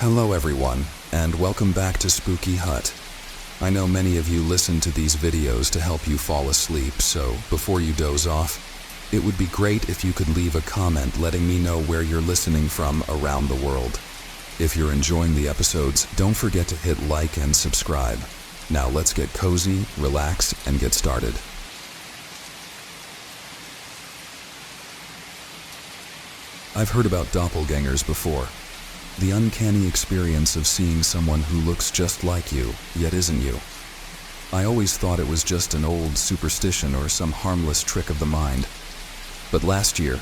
Hello everyone, and welcome back to Spooky Hut. I know many of you listen to these videos to help you fall asleep, so before you doze off, it would be great if you could leave a comment letting me know where you're listening from around the world. If you're enjoying the episodes, don't forget to hit like and subscribe. Now let's get cozy, relax, and get started. I've heard about doppelgangers before. The uncanny experience of seeing someone who looks just like you, yet isn't you. I always thought it was just an old superstition or some harmless trick of the mind. But last year,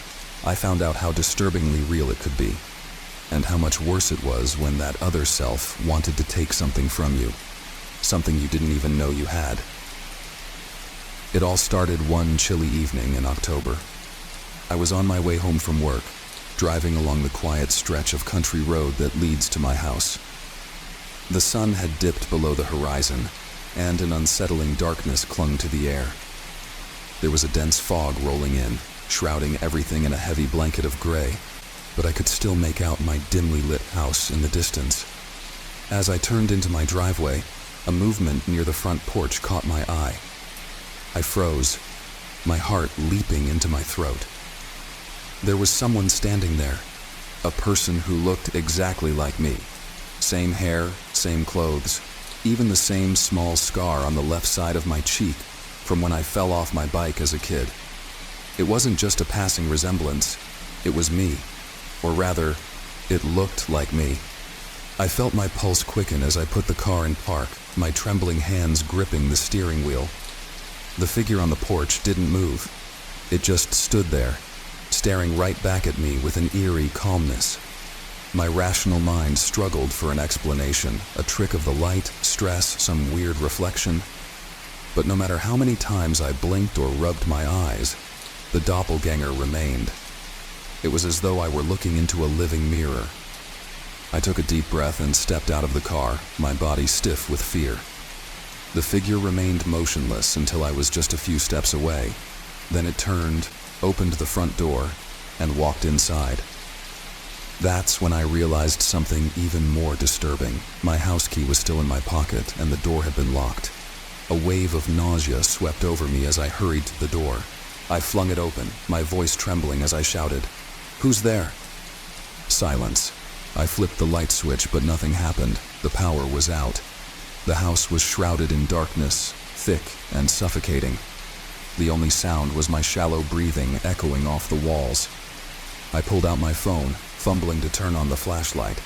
I found out how disturbingly real it could be, and how much worse it was when that other self wanted to take something from you, something you didn't even know you had. It all started one chilly evening in October. I was on my way home from work, driving along the quiet stretch of country road that leads to my house. The sun had dipped below the horizon, and an unsettling darkness clung to the air. There was a dense fog rolling in, shrouding everything in a heavy blanket of gray, but I could still make out my dimly lit house in the distance. As I turned into my driveway, a movement near the front porch caught my eye. I froze, my heart leaping into my throat. There was someone standing there, a person who looked exactly like me. Same hair, same clothes, even the same small scar on the left side of my cheek from when I fell off my bike as a kid. It wasn't just a passing resemblance, it was me, or rather, it looked like me. I felt my pulse quicken as I put the car in park, my trembling hands gripping the steering wheel. The figure on the porch didn't move, it just stood there, staring right back at me with an eerie calmness. My rational mind struggled for an explanation, a trick of the light, stress, some weird reflection. But no matter how many times I blinked or rubbed my eyes, the doppelganger remained. It was as though I were looking into a living mirror. I took a deep breath and stepped out of the car, my body stiff with fear. The figure remained motionless until I was just a few steps away. Then it turned, opened the front door, and walked inside. That's when I realized something even more disturbing. My house key was still in my pocket, and the door had been locked. A wave of nausea swept over me as I hurried to the door. I flung it open, my voice trembling as I shouted, "Who's there?" Silence. I flipped the light switch, but nothing happened. The power was out. The house was shrouded in darkness, thick and suffocating. The only sound was my shallow breathing echoing off the walls. I pulled out my phone, fumbling to turn on the flashlight.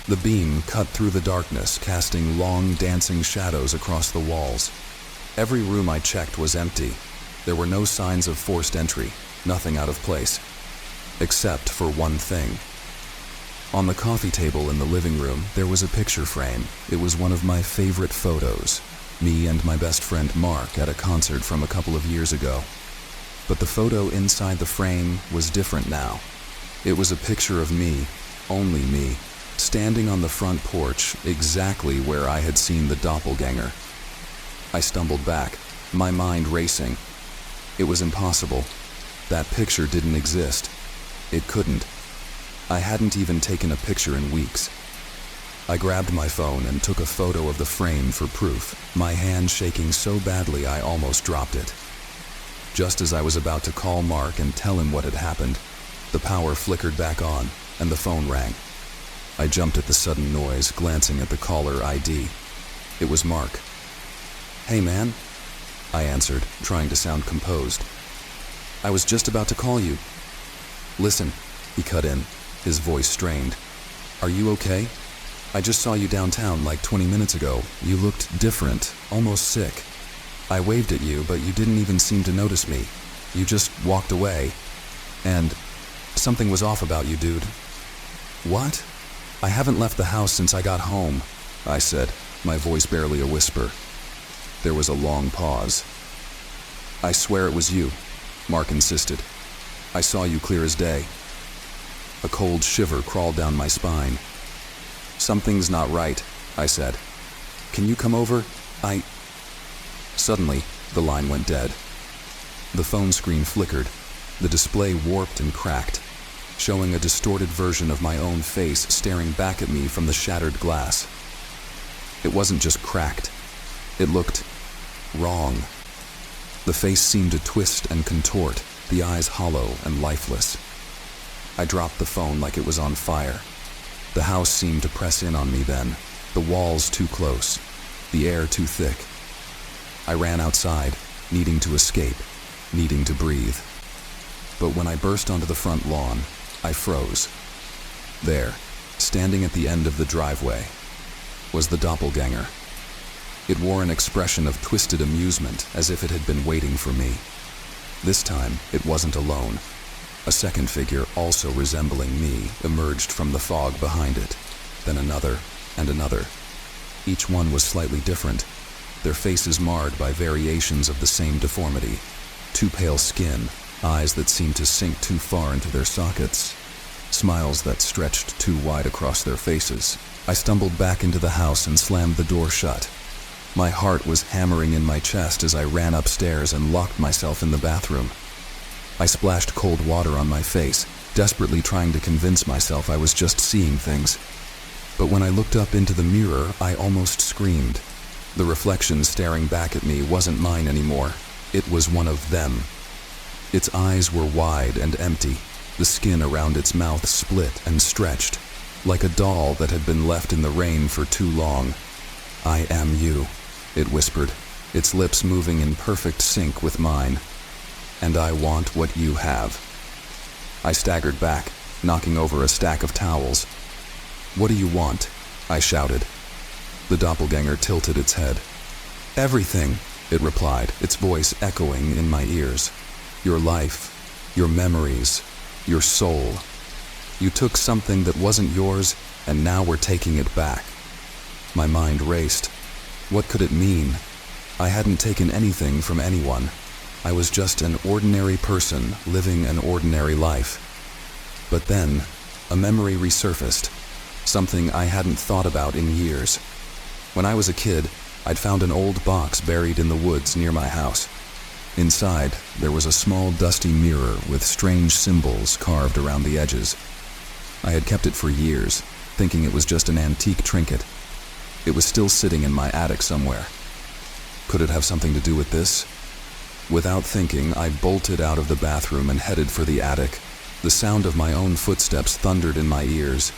The beam cut through the darkness, casting long, dancing shadows across the walls. Every room I checked was empty. There were no signs of forced entry, nothing out of place. Except for one thing. On the coffee table in the living room, there was a picture frame. It was one of my favorite photos. Me and my best friend Mark at a concert from a couple of years ago. But the photo inside the frame was different now. It was a picture of me, only me, standing on the front porch exactly where I had seen the doppelganger. I stumbled back, my mind racing. It was impossible. That picture didn't exist. It couldn't. I hadn't even taken a picture in weeks. I grabbed my phone and took a photo of the frame for proof, my hand shaking so badly I almost dropped it. Just as I was about to call Mark and tell him what had happened, the power flickered back on and the phone rang. I jumped at the sudden noise, glancing at the caller ID. It was Mark. "Hey man," I answered, trying to sound composed. "I was just about to call you." "Listen," he cut in, his voice strained. "Are you okay? I just saw you downtown like 20 minutes ago. You looked different, almost sick. I waved at you, but you didn't even seem to notice me. You just walked away. And something was off about you, dude." "What?" "I haven't left the house since I got home," I said, my voice barely a whisper. There was a long pause. "I swear it was you," Mark insisted. "I saw you clear as day." A cold shiver crawled down my spine. "Something's not right," I said. "Can you come over? Suddenly, the line went dead. The phone screen flickered. The display warped and cracked. showing a distorted version of my own face staring back at me from the shattered glass. It wasn't just cracked. It looked wrong. The face seemed to twist and contort, the eyes hollow and lifeless. I dropped the phone like it was on fire. The house seemed to press in on me then, the walls too close, the air too thick. I ran outside, needing to escape, needing to breathe. But when I burst onto the front lawn, I froze. There, standing at the end of the driveway, was the doppelganger. It wore an expression of twisted amusement, as if it had been waiting for me. This time, it wasn't alone. A second figure, also resembling me, emerged from the fog behind it. Then another, and another. Each one was slightly different, their faces marred by variations of the same deformity. Too pale skin, eyes that seemed to sink too far into their sockets, smiles that stretched too wide across their faces. I stumbled back into the house and slammed the door shut. My heart was hammering in my chest as I ran upstairs and locked myself in the bathroom. I splashed cold water on my face, desperately trying to convince myself I was just seeing things. But when I looked up into the mirror, I almost screamed. The reflection staring back at me wasn't mine anymore. It was one of them. Its eyes were wide and empty, the skin around its mouth split and stretched, like a doll that had been left in the rain for too long. "I am you," it whispered, its lips moving in perfect sync with mine. "And I want what you have." I staggered back, knocking over a stack of towels. "What do you want?" I shouted. The doppelganger tilted its head. "Everything," it replied, its voice echoing in my ears. "Your life, your memories, your soul. You took something that wasn't yours, and now we're taking it back." My mind raced. What could it mean? I hadn't taken anything from anyone. I was just an ordinary person living an ordinary life. But then, a memory resurfaced, something I hadn't thought about in years. When I was a kid, I'd found an old box buried in the woods near my house. Inside, there was a small dusty mirror with strange symbols carved around the edges. I had kept it for years, thinking it was just an antique trinket. It was still sitting in my attic somewhere. Could it have something to do with this? Without thinking, I bolted out of the bathroom and headed for the attic. The sound of my own footsteps thundered in my ears,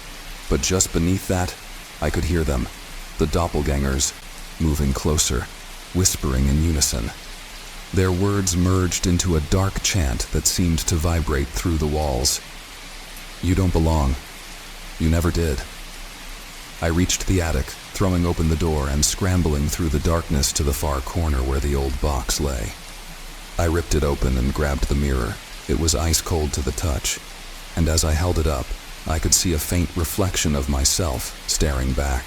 but just beneath that, I could hear them, the doppelgangers, moving closer, whispering in unison. Their words merged into a dark chant that seemed to vibrate through the walls. "You don't belong. You never did." I reached the attic, throwing open the door and scrambling through the darkness to the far corner where the old box lay. I ripped it open and grabbed the mirror. It was ice cold to the touch, and as I held it up, I could see a faint reflection of myself staring back.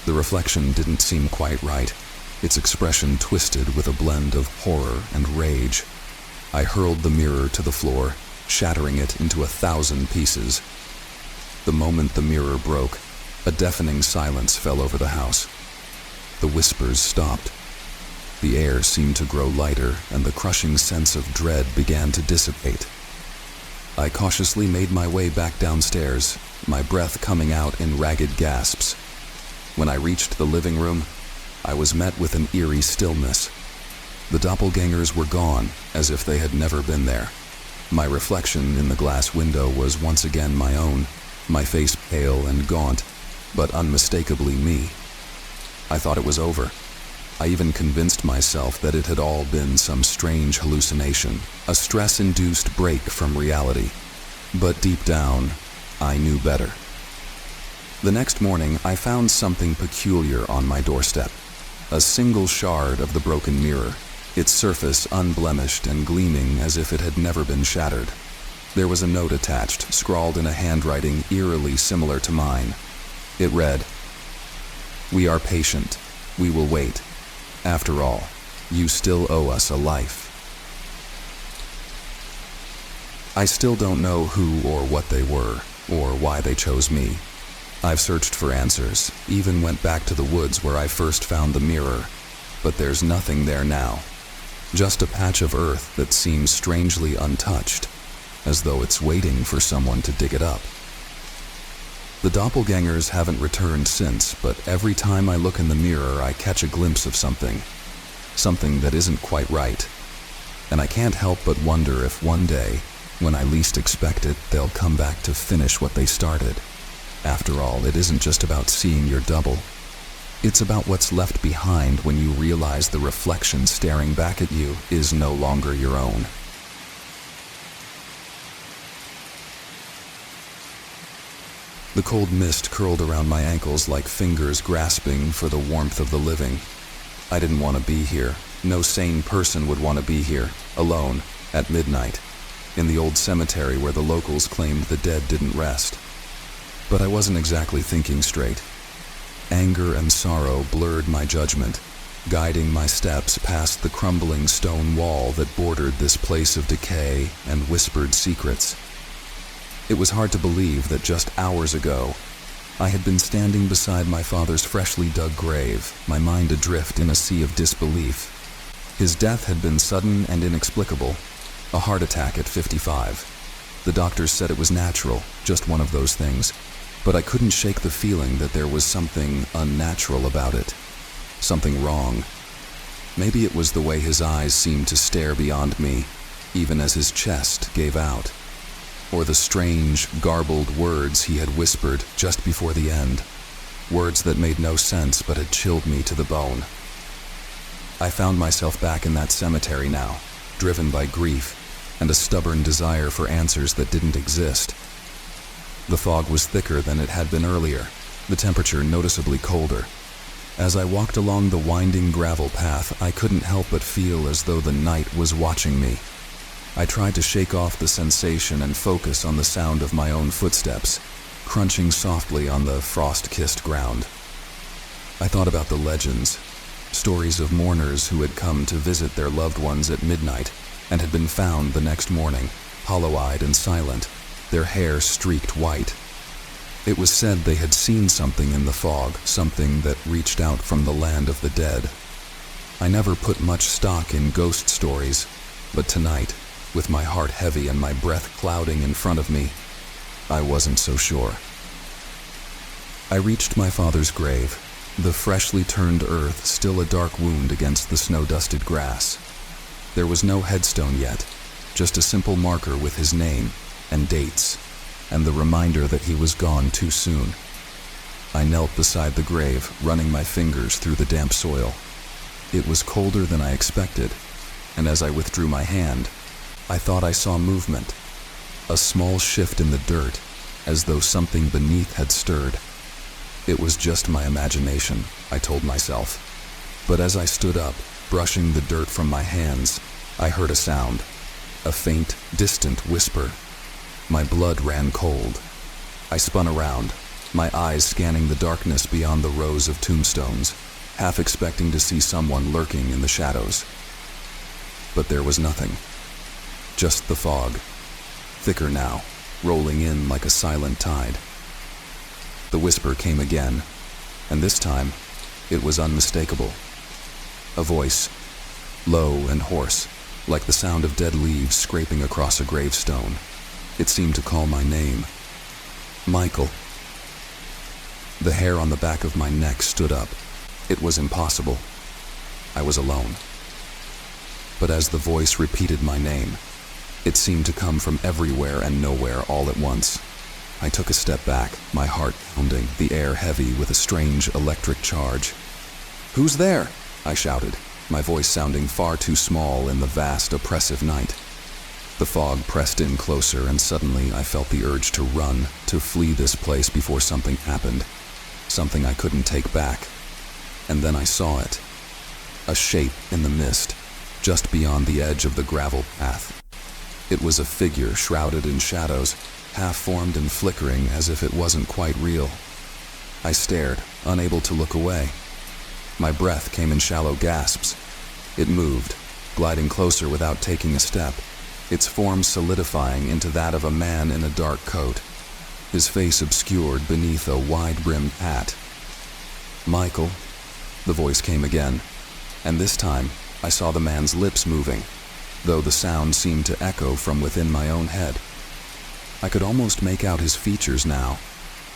The reflection didn't seem quite right, its expression twisted with a blend of horror and rage. I hurled the mirror to the floor, shattering it into 1,000 pieces. The moment the mirror broke, a deafening silence fell over the house. The whispers stopped. The air seemed to grow lighter, and the crushing sense of dread began to dissipate. I cautiously made my way back downstairs, my breath coming out in ragged gasps. When I reached the living room, I was met with an eerie stillness. The doppelgangers were gone, as if they had never been there. My reflection in the glass window was once again my own, my face pale and gaunt, but unmistakably me. I thought it was over. I even convinced myself that it had all been some strange hallucination, a stress-induced break from reality. But deep down, I knew better. The next morning, I found something peculiar on my doorstep. A single shard of the broken mirror, its surface unblemished and gleaming as if it had never been shattered. There was a note attached, scrawled in a handwriting eerily similar to mine. It read, "We are patient. We will wait. After all, you still owe us a life." I still don't know who or what they were, or why they chose me. I've searched for answers, even went back to the woods where I first found the mirror, but there's nothing there now. Just a patch of earth that seems strangely untouched. as though it's waiting for someone to dig it up. The doppelgangers haven't returned since, but every time I look in the mirror, I catch a glimpse of something that isn't quite right. And I can't help but wonder if one day, when I least expect it, they'll come back to finish what they started. After all, it isn't just about seeing your double. It's about what's left behind when you realize the reflection staring back at you is no longer your own. The cold mist curled around my ankles like fingers grasping for the warmth of the living. I didn't want to be here. No sane person would want to be here, alone, at midnight, in the old cemetery where the locals claimed the dead didn't rest. But I wasn't exactly thinking straight. Anger and sorrow blurred my judgment, guiding my steps past the crumbling stone wall that bordered this place of decay and whispered secrets. It was hard to believe that just hours ago, I had been standing beside my father's freshly dug grave, my mind adrift in a sea of disbelief. His death had been sudden and inexplicable, a heart attack at 55. The doctors said it was natural, just one of those things, but I couldn't shake the feeling that there was something unnatural about it, something wrong. Maybe it was the way his eyes seemed to stare beyond me, even as his chest gave out. Or the strange, garbled words he had whispered just before the end, words that made no sense but had chilled me to the bone. I found myself back in that cemetery now, driven by grief and a stubborn desire for answers that didn't exist. The fog was thicker than it had been earlier, the temperature noticeably colder. As I walked along the winding gravel path, I couldn't help but feel as though the night was watching me. I tried to shake off the sensation and focus on the sound of my own footsteps, crunching softly on the frost-kissed ground. I thought about the legends, stories of mourners who had come to visit their loved ones at midnight and had been found the next morning, hollow-eyed and silent, their hair streaked white. It was said they had seen something in the fog, something that reached out from the land of the dead. I never put much stock in ghost stories, but tonight, with my heart heavy and my breath clouding in front of me, I wasn't so sure. I reached my father's grave, the freshly turned earth still a dark wound against the snow-dusted grass. There was no headstone yet, just a simple marker with his name and dates, and the reminder that he was gone too soon. I knelt beside the grave, running my fingers through the damp soil. It was colder than I expected, and as I withdrew my hand, I thought I saw movement, a small shift in the dirt, as though something beneath had stirred. It was just my imagination, I told myself. But as I stood up, brushing the dirt from my hands, I heard a sound, a faint, distant whisper. My blood ran cold. I spun around, my eyes scanning the darkness beyond the rows of tombstones, half expecting to see someone lurking in the shadows. But there was nothing. Just the fog, thicker now, rolling in like a silent tide. The whisper came again, and this time, it was unmistakable. A voice, low and hoarse, like the sound of dead leaves scraping across a gravestone. It seemed to call my name. Michael. The hair on the back of my neck stood up. It was impossible. I was alone. But as the voice repeated my name, it seemed to come from everywhere and nowhere all at once. I took a step back, my heart pounding, the air heavy with a strange electric charge. "Who's there?" I shouted, my voice sounding far too small in the vast, oppressive night. The fog pressed in closer, and suddenly I felt the urge to run, to flee this place before something happened, something I couldn't take back. And then I saw it, a shape in the mist, just beyond the edge of the gravel path. It was a figure shrouded in shadows, half-formed and flickering as if it wasn't quite real. I stared, unable to look away. My breath came in shallow gasps. It moved, gliding closer without taking a step, its form solidifying into that of a man in a dark coat, his face obscured beneath a wide-brimmed hat. "Michael," the voice came again, and this time I saw the man's lips moving, though the sound seemed to echo from within my own head. I could almost make out his features now.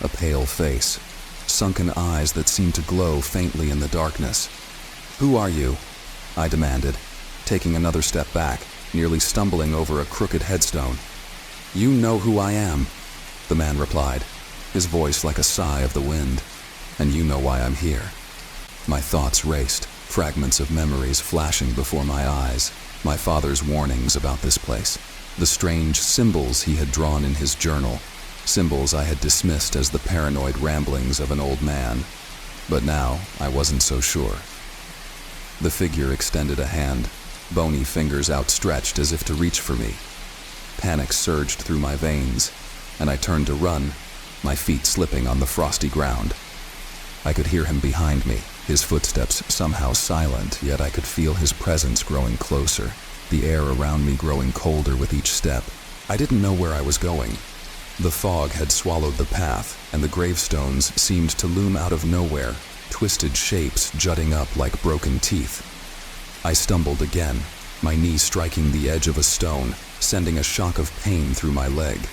A pale face, sunken eyes that seemed to glow faintly in the darkness. "Who are you?" I demanded, taking another step back, nearly stumbling over a crooked headstone. "You know who I am," the man replied, his voice like a sigh of the wind. "And you know why I'm here." My thoughts raced, fragments of memories flashing before my eyes. My father's warnings about this place, the strange symbols he had drawn in his journal, symbols I had dismissed as the paranoid ramblings of an old man. But now I wasn't so sure. The figure extended a hand, bony fingers outstretched as if to reach for me. Panic surged through my veins, and I turned to run, my feet slipping on the frosty ground. I could hear him behind me, his footsteps somehow silent, yet I could feel his presence growing closer, the air around me growing colder with each step. I didn't know where I was going. The fog had swallowed the path, and the gravestones seemed to loom out of nowhere, twisted shapes jutting up like broken teeth. I stumbled again, my knee striking the edge of a stone, sending a shock of pain through my leg.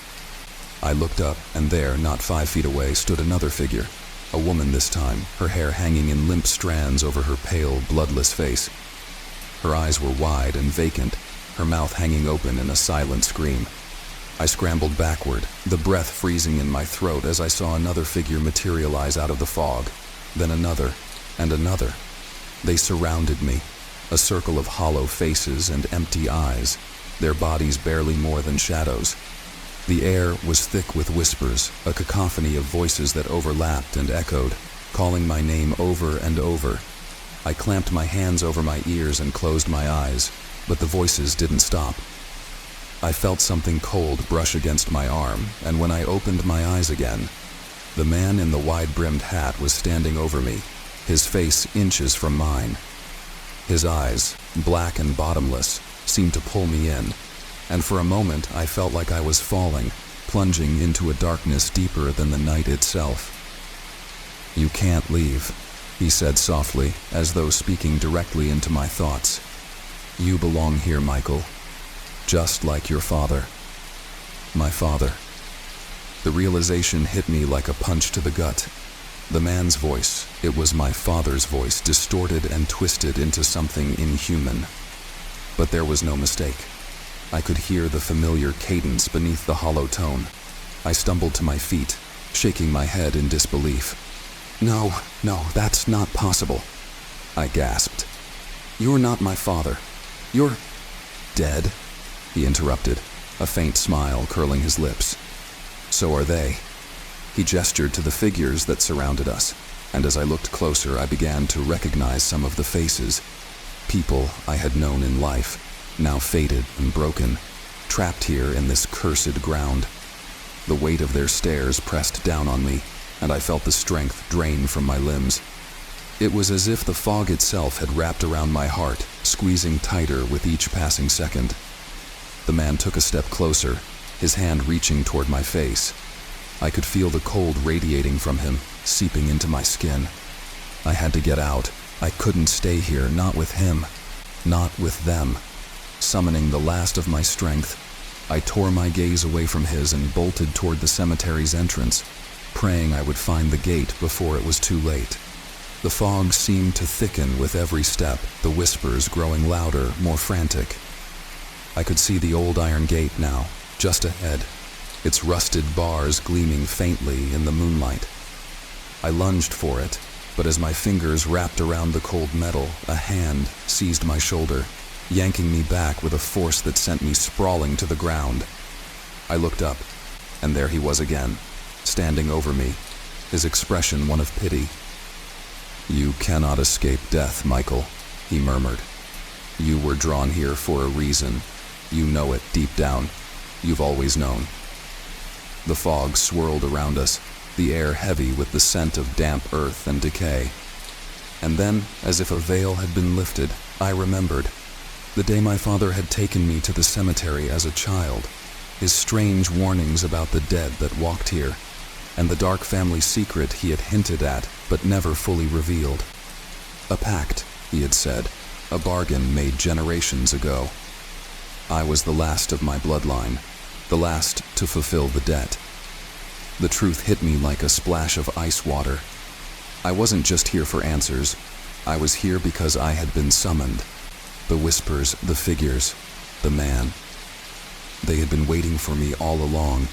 I looked up, and there, not 5 feet away, stood another figure. A woman this time, her hair hanging in limp strands over her pale, bloodless face. Her eyes were wide and vacant, her mouth hanging open in a silent scream. I scrambled backward, the breath freezing in my throat as I saw another figure materialize out of the fog, then another, and another. They surrounded me, a circle of hollow faces and empty eyes, their bodies barely more than shadows. The air was thick with whispers, a cacophony of voices that overlapped and echoed, calling my name over and over. I clamped my hands over my ears and closed my eyes, but the voices didn't stop. I felt something cold brush against my arm, and when I opened my eyes again, the man in the wide-brimmed hat was standing over me, his face inches from mine. His eyes, black and bottomless, seemed to pull me in, and for a moment I felt like I was falling, plunging into a darkness deeper than the night itself. "You can't leave," he said softly, as though speaking directly into my thoughts. "You belong here, Michael, just like your father." My father. The realization hit me like a punch to the gut. The man's voice, it was my father's voice, distorted and twisted into something inhuman. But there was no mistake. I could hear the familiar cadence beneath the hollow tone. I stumbled to my feet, shaking my head in disbelief. No, that's not possible," I gasped. "You're not my father. You're dead," he interrupted, a faint smile curling his lips. "So are they." He gestured to the figures that surrounded us, and as I looked closer, I began to recognize some of the faces. People I had known in life, now faded and broken, trapped here in this cursed ground. The weight of their stares pressed down on me, and I felt the strength drain from my limbs. It was as if the fog itself had wrapped around my heart, squeezing tighter with each passing second. The man took a step closer, his hand reaching toward my face. I could feel the cold radiating from him, seeping into my skin. I had to get out. I couldn't stay here, not with him, not with them. Summoning the last of my strength, I tore my gaze away from his and bolted toward the cemetery's entrance, praying I would find the gate before it was too late. The fog seemed to thicken with every step, the whispers growing louder, more frantic. I could see the old iron gate now, just ahead, its rusted bars gleaming faintly in the moonlight. I lunged for it, but as my fingers wrapped around the cold metal, a hand seized my shoulder, yanking me back with a force that sent me sprawling to the ground. I looked up, and there he was again, standing over me, his expression one of pity. "You cannot escape death, Michael," he murmured. "You were drawn here for a reason. You know it deep down. You've always known." The fog swirled around us, the air heavy with the scent of damp earth and decay. And then, as if a veil had been lifted, I remembered. The day my father had taken me to the cemetery as a child, his strange warnings about the dead that walked here, and the dark family secret he had hinted at but never fully revealed. A pact, he had said, a bargain made generations ago. I was the last of my bloodline, the last to fulfill the debt. The truth hit me like a splash of ice water. I wasn't just here for answers. I was here because I had been summoned. The whispers, the figures, the man. They had been waiting for me all along.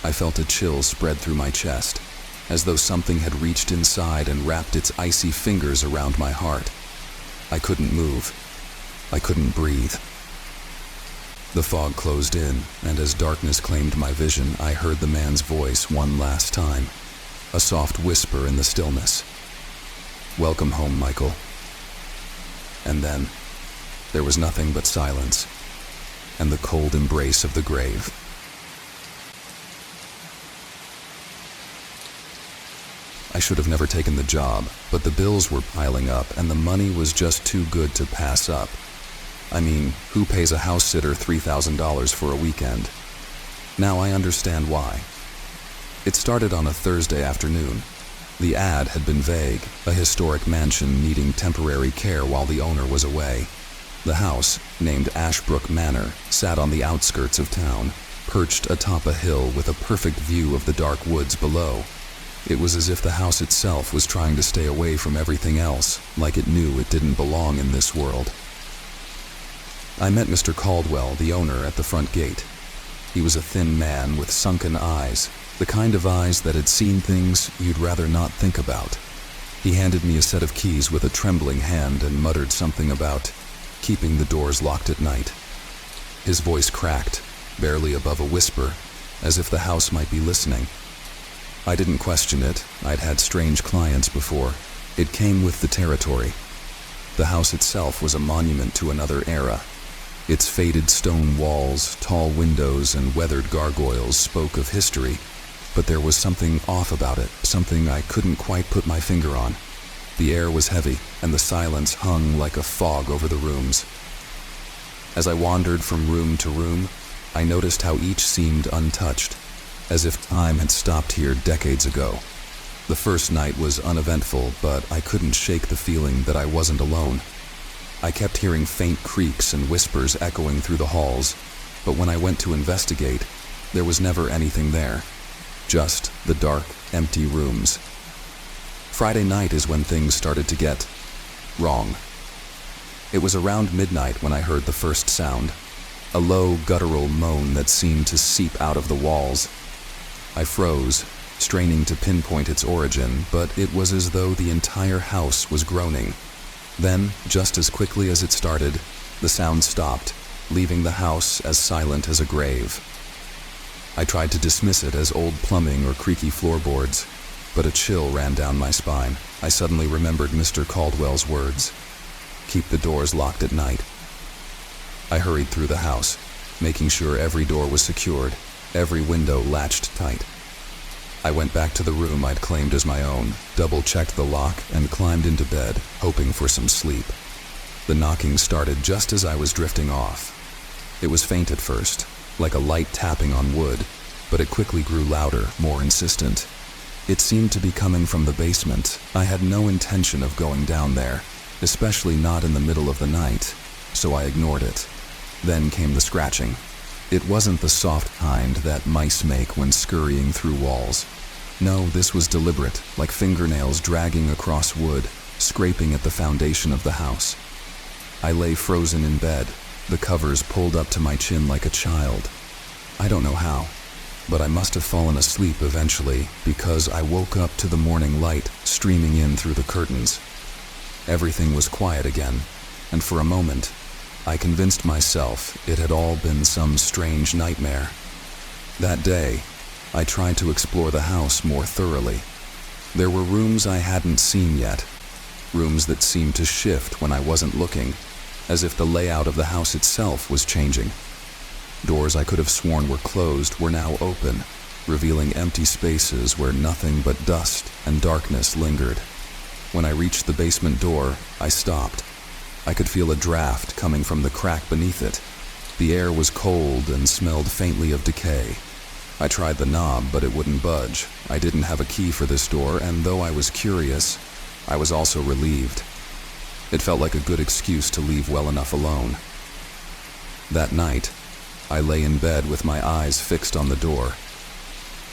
I felt a chill spread through my chest, as though something had reached inside and wrapped its icy fingers around my heart. I couldn't move. I couldn't breathe. The fog closed in, and as darkness claimed my vision, I heard the man's voice one last time, a soft whisper in the stillness. "Welcome home, Michael." And then, there was nothing but silence, and the cold embrace of the grave. I should have never taken the job, but the bills were piling up, and the money was just too good to pass up. I mean, who pays a house sitter $3,000 for a weekend? Now I understand why. It started on a Thursday afternoon. The ad had been vague, a historic mansion needing temporary care while the owner was away. The house, named Ashbrook Manor, sat on the outskirts of town, perched atop a hill with a perfect view of the dark woods below. It was as if the house itself was trying to stay away from everything else, like it knew it didn't belong in this world. I met Mr. Caldwell, the owner, at the front gate. He was a thin man with sunken eyes, the kind of eyes that had seen things you'd rather not think about. He handed me a set of keys with a trembling hand and muttered something about keeping the doors locked at night. His voice cracked, barely above a whisper, as if the house might be listening. I didn't question it. I'd had strange clients before. It came with the territory. The house itself was a monument to another era. Its faded stone walls, tall windows, and weathered gargoyles spoke of history, but there was something off about it, something I couldn't quite put my finger on. The air was heavy, and the silence hung like a fog over the rooms. As I wandered from room to room, I noticed how each seemed untouched, as if time had stopped here decades ago. The first night was uneventful, but I couldn't shake the feeling that I wasn't alone. I kept hearing faint creaks and whispers echoing through the halls, but when I went to investigate, there was never anything there. Just the dark, empty rooms. Friday night is when things started to get wrong. It was around midnight when I heard the first sound, a low, guttural moan that seemed to seep out of the walls. I froze, straining to pinpoint its origin, but it was as though the entire house was groaning. Then, just as quickly as it started, the sound stopped, leaving the house as silent as a grave. I tried to dismiss it as old plumbing or creaky floorboards, but a chill ran down my spine. I suddenly remembered Mr. Caldwell's words. Keep the doors locked at night. I hurried through the house, making sure every door was secured, every window latched tight. I went back to the room I'd claimed as my own, double-checked the lock, and climbed into bed, hoping for some sleep. The knocking started just as I was drifting off. It was faint at first, like a light tapping on wood, but it quickly grew louder, more insistent. It seemed to be coming from the basement. I had no intention of going down there, especially not in the middle of the night, so I ignored it. Then came the scratching. It wasn't the soft kind that mice make when scurrying through walls. No, this was deliberate, like fingernails dragging across wood, scraping at the foundation of the house. I lay frozen in bed, the covers pulled up to my chin like a child. I don't know how, but I must have fallen asleep eventually because I woke up to the morning light streaming in through the curtains. Everything was quiet again, and for a moment, I convinced myself it had all been some strange nightmare. That day, I tried to explore the house more thoroughly. There were rooms I hadn't seen yet, rooms that seemed to shift when I wasn't looking, as if the layout of the house itself was changing. Doors I could have sworn were closed were now open, revealing empty spaces where nothing but dust and darkness lingered. When I reached the basement door, I stopped. I could feel a draft coming from the crack beneath it. The air was cold and smelled faintly of decay. I tried the knob, but it wouldn't budge. I didn't have a key for this door, and though I was curious, I was also relieved. It felt like a good excuse to leave well enough alone. That night, I lay in bed with my eyes fixed on the door.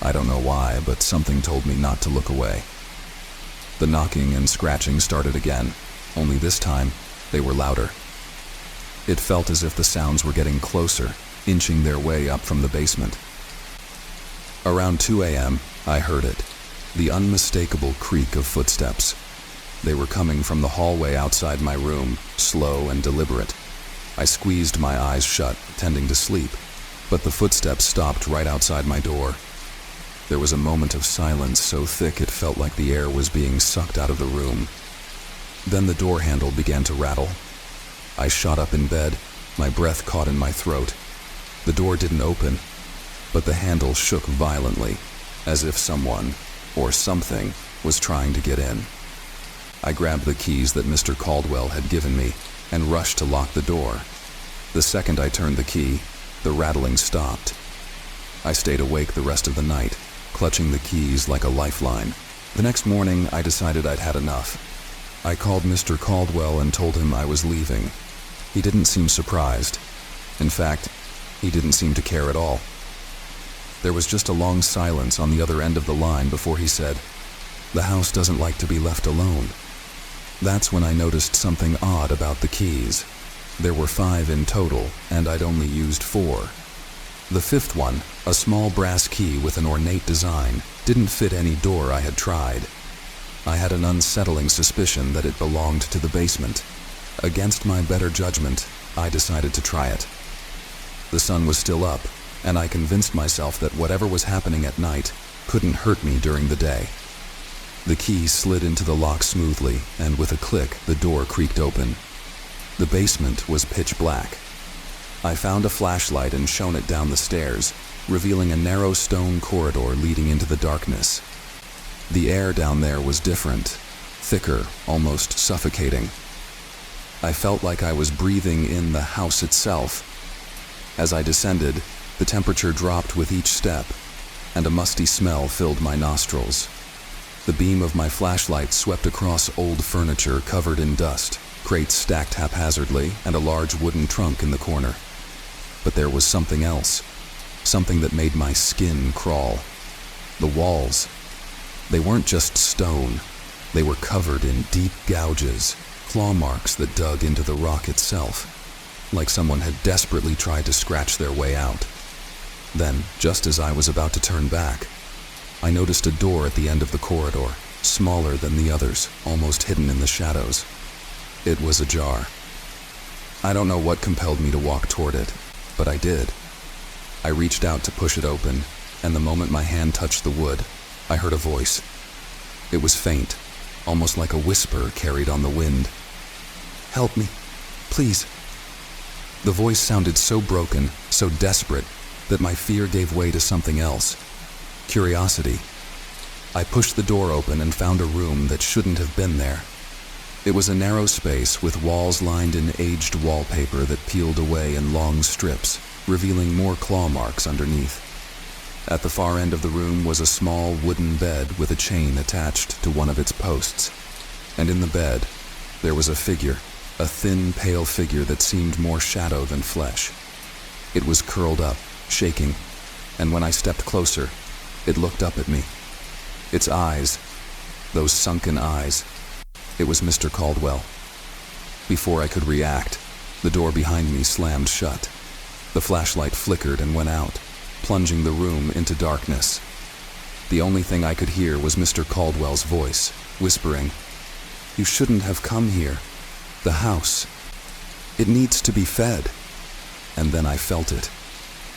I don't know why, but something told me not to look away. The knocking and scratching started again, only this time they were louder. It felt as if the sounds were getting closer, inching their way up from the basement. Around 2 a.m., I heard it, the unmistakable creak of footsteps. They were coming from the hallway outside my room, slow and deliberate. I squeezed my eyes shut, tending to sleep, but the footsteps stopped right outside my door. There was a moment of silence so thick it felt like the air was being sucked out of the room. Then the door handle began to rattle. I shot up in bed, my breath caught in my throat. The door didn't open, but the handle shook violently, as if someone, or something, was trying to get in. I grabbed the keys that Mr. Caldwell had given me and rushed to lock the door. The second I turned the key, the rattling stopped. I stayed awake the rest of the night, clutching the keys like a lifeline. The next morning, I decided I'd had enough. I called Mr. Caldwell and told him I was leaving. He didn't seem surprised. In fact, he didn't seem to care at all. There was just a long silence on the other end of the line before he said, "The house doesn't like to be left alone." That's when I noticed something odd about the keys. There were 5 in total, and I'd only used 4. The 5th one, a small brass key with an ornate design, didn't fit any door I had tried. I had an unsettling suspicion that it belonged to the basement. Against my better judgment, I decided to try it. The sun was still up, and I convinced myself that whatever was happening at night couldn't hurt me during the day. The key slid into the lock smoothly, and with a click, the door creaked open. The basement was pitch black. I found a flashlight and shone it down the stairs, revealing a narrow stone corridor leading into the darkness. The air down there was different, thicker, almost suffocating. I felt like I was breathing in the house itself. As I descended, the temperature dropped with each step, and a musty smell filled my nostrils. The beam of my flashlight swept across old furniture covered in dust, crates stacked haphazardly, and a large wooden trunk in the corner. But there was something else, something that made my skin crawl. The walls. They weren't just stone. They were covered in deep gouges, claw marks that dug into the rock itself, like someone had desperately tried to scratch their way out. Then, just as I was about to turn back, I noticed a door at the end of the corridor, smaller than the others, almost hidden in the shadows. It was ajar. I don't know what compelled me to walk toward it, but I did. I reached out to push it open, and the moment my hand touched the wood, I heard a voice. It was faint, almost like a whisper carried on the wind. "Help me, please." The voice sounded so broken, so desperate, that my fear gave way to something else. Curiosity. I pushed the door open and found a room that shouldn't have been there. It was a narrow space with walls lined in aged wallpaper that peeled away in long strips, revealing more claw marks underneath. At the far end of the room was a small wooden bed with a chain attached to one of its posts. And in the bed, there was a figure, a thin, pale figure that seemed more shadow than flesh. It was curled up, shaking, and when I stepped closer, it looked up at me. Its eyes, those sunken eyes, it was Mr. Caldwell. Before I could react, the door behind me slammed shut. The flashlight flickered and went out, plunging the room into darkness. The only thing I could hear was Mr. Caldwell's voice, whispering, "You shouldn't have come here. The house. It needs to be fed." And then I felt it.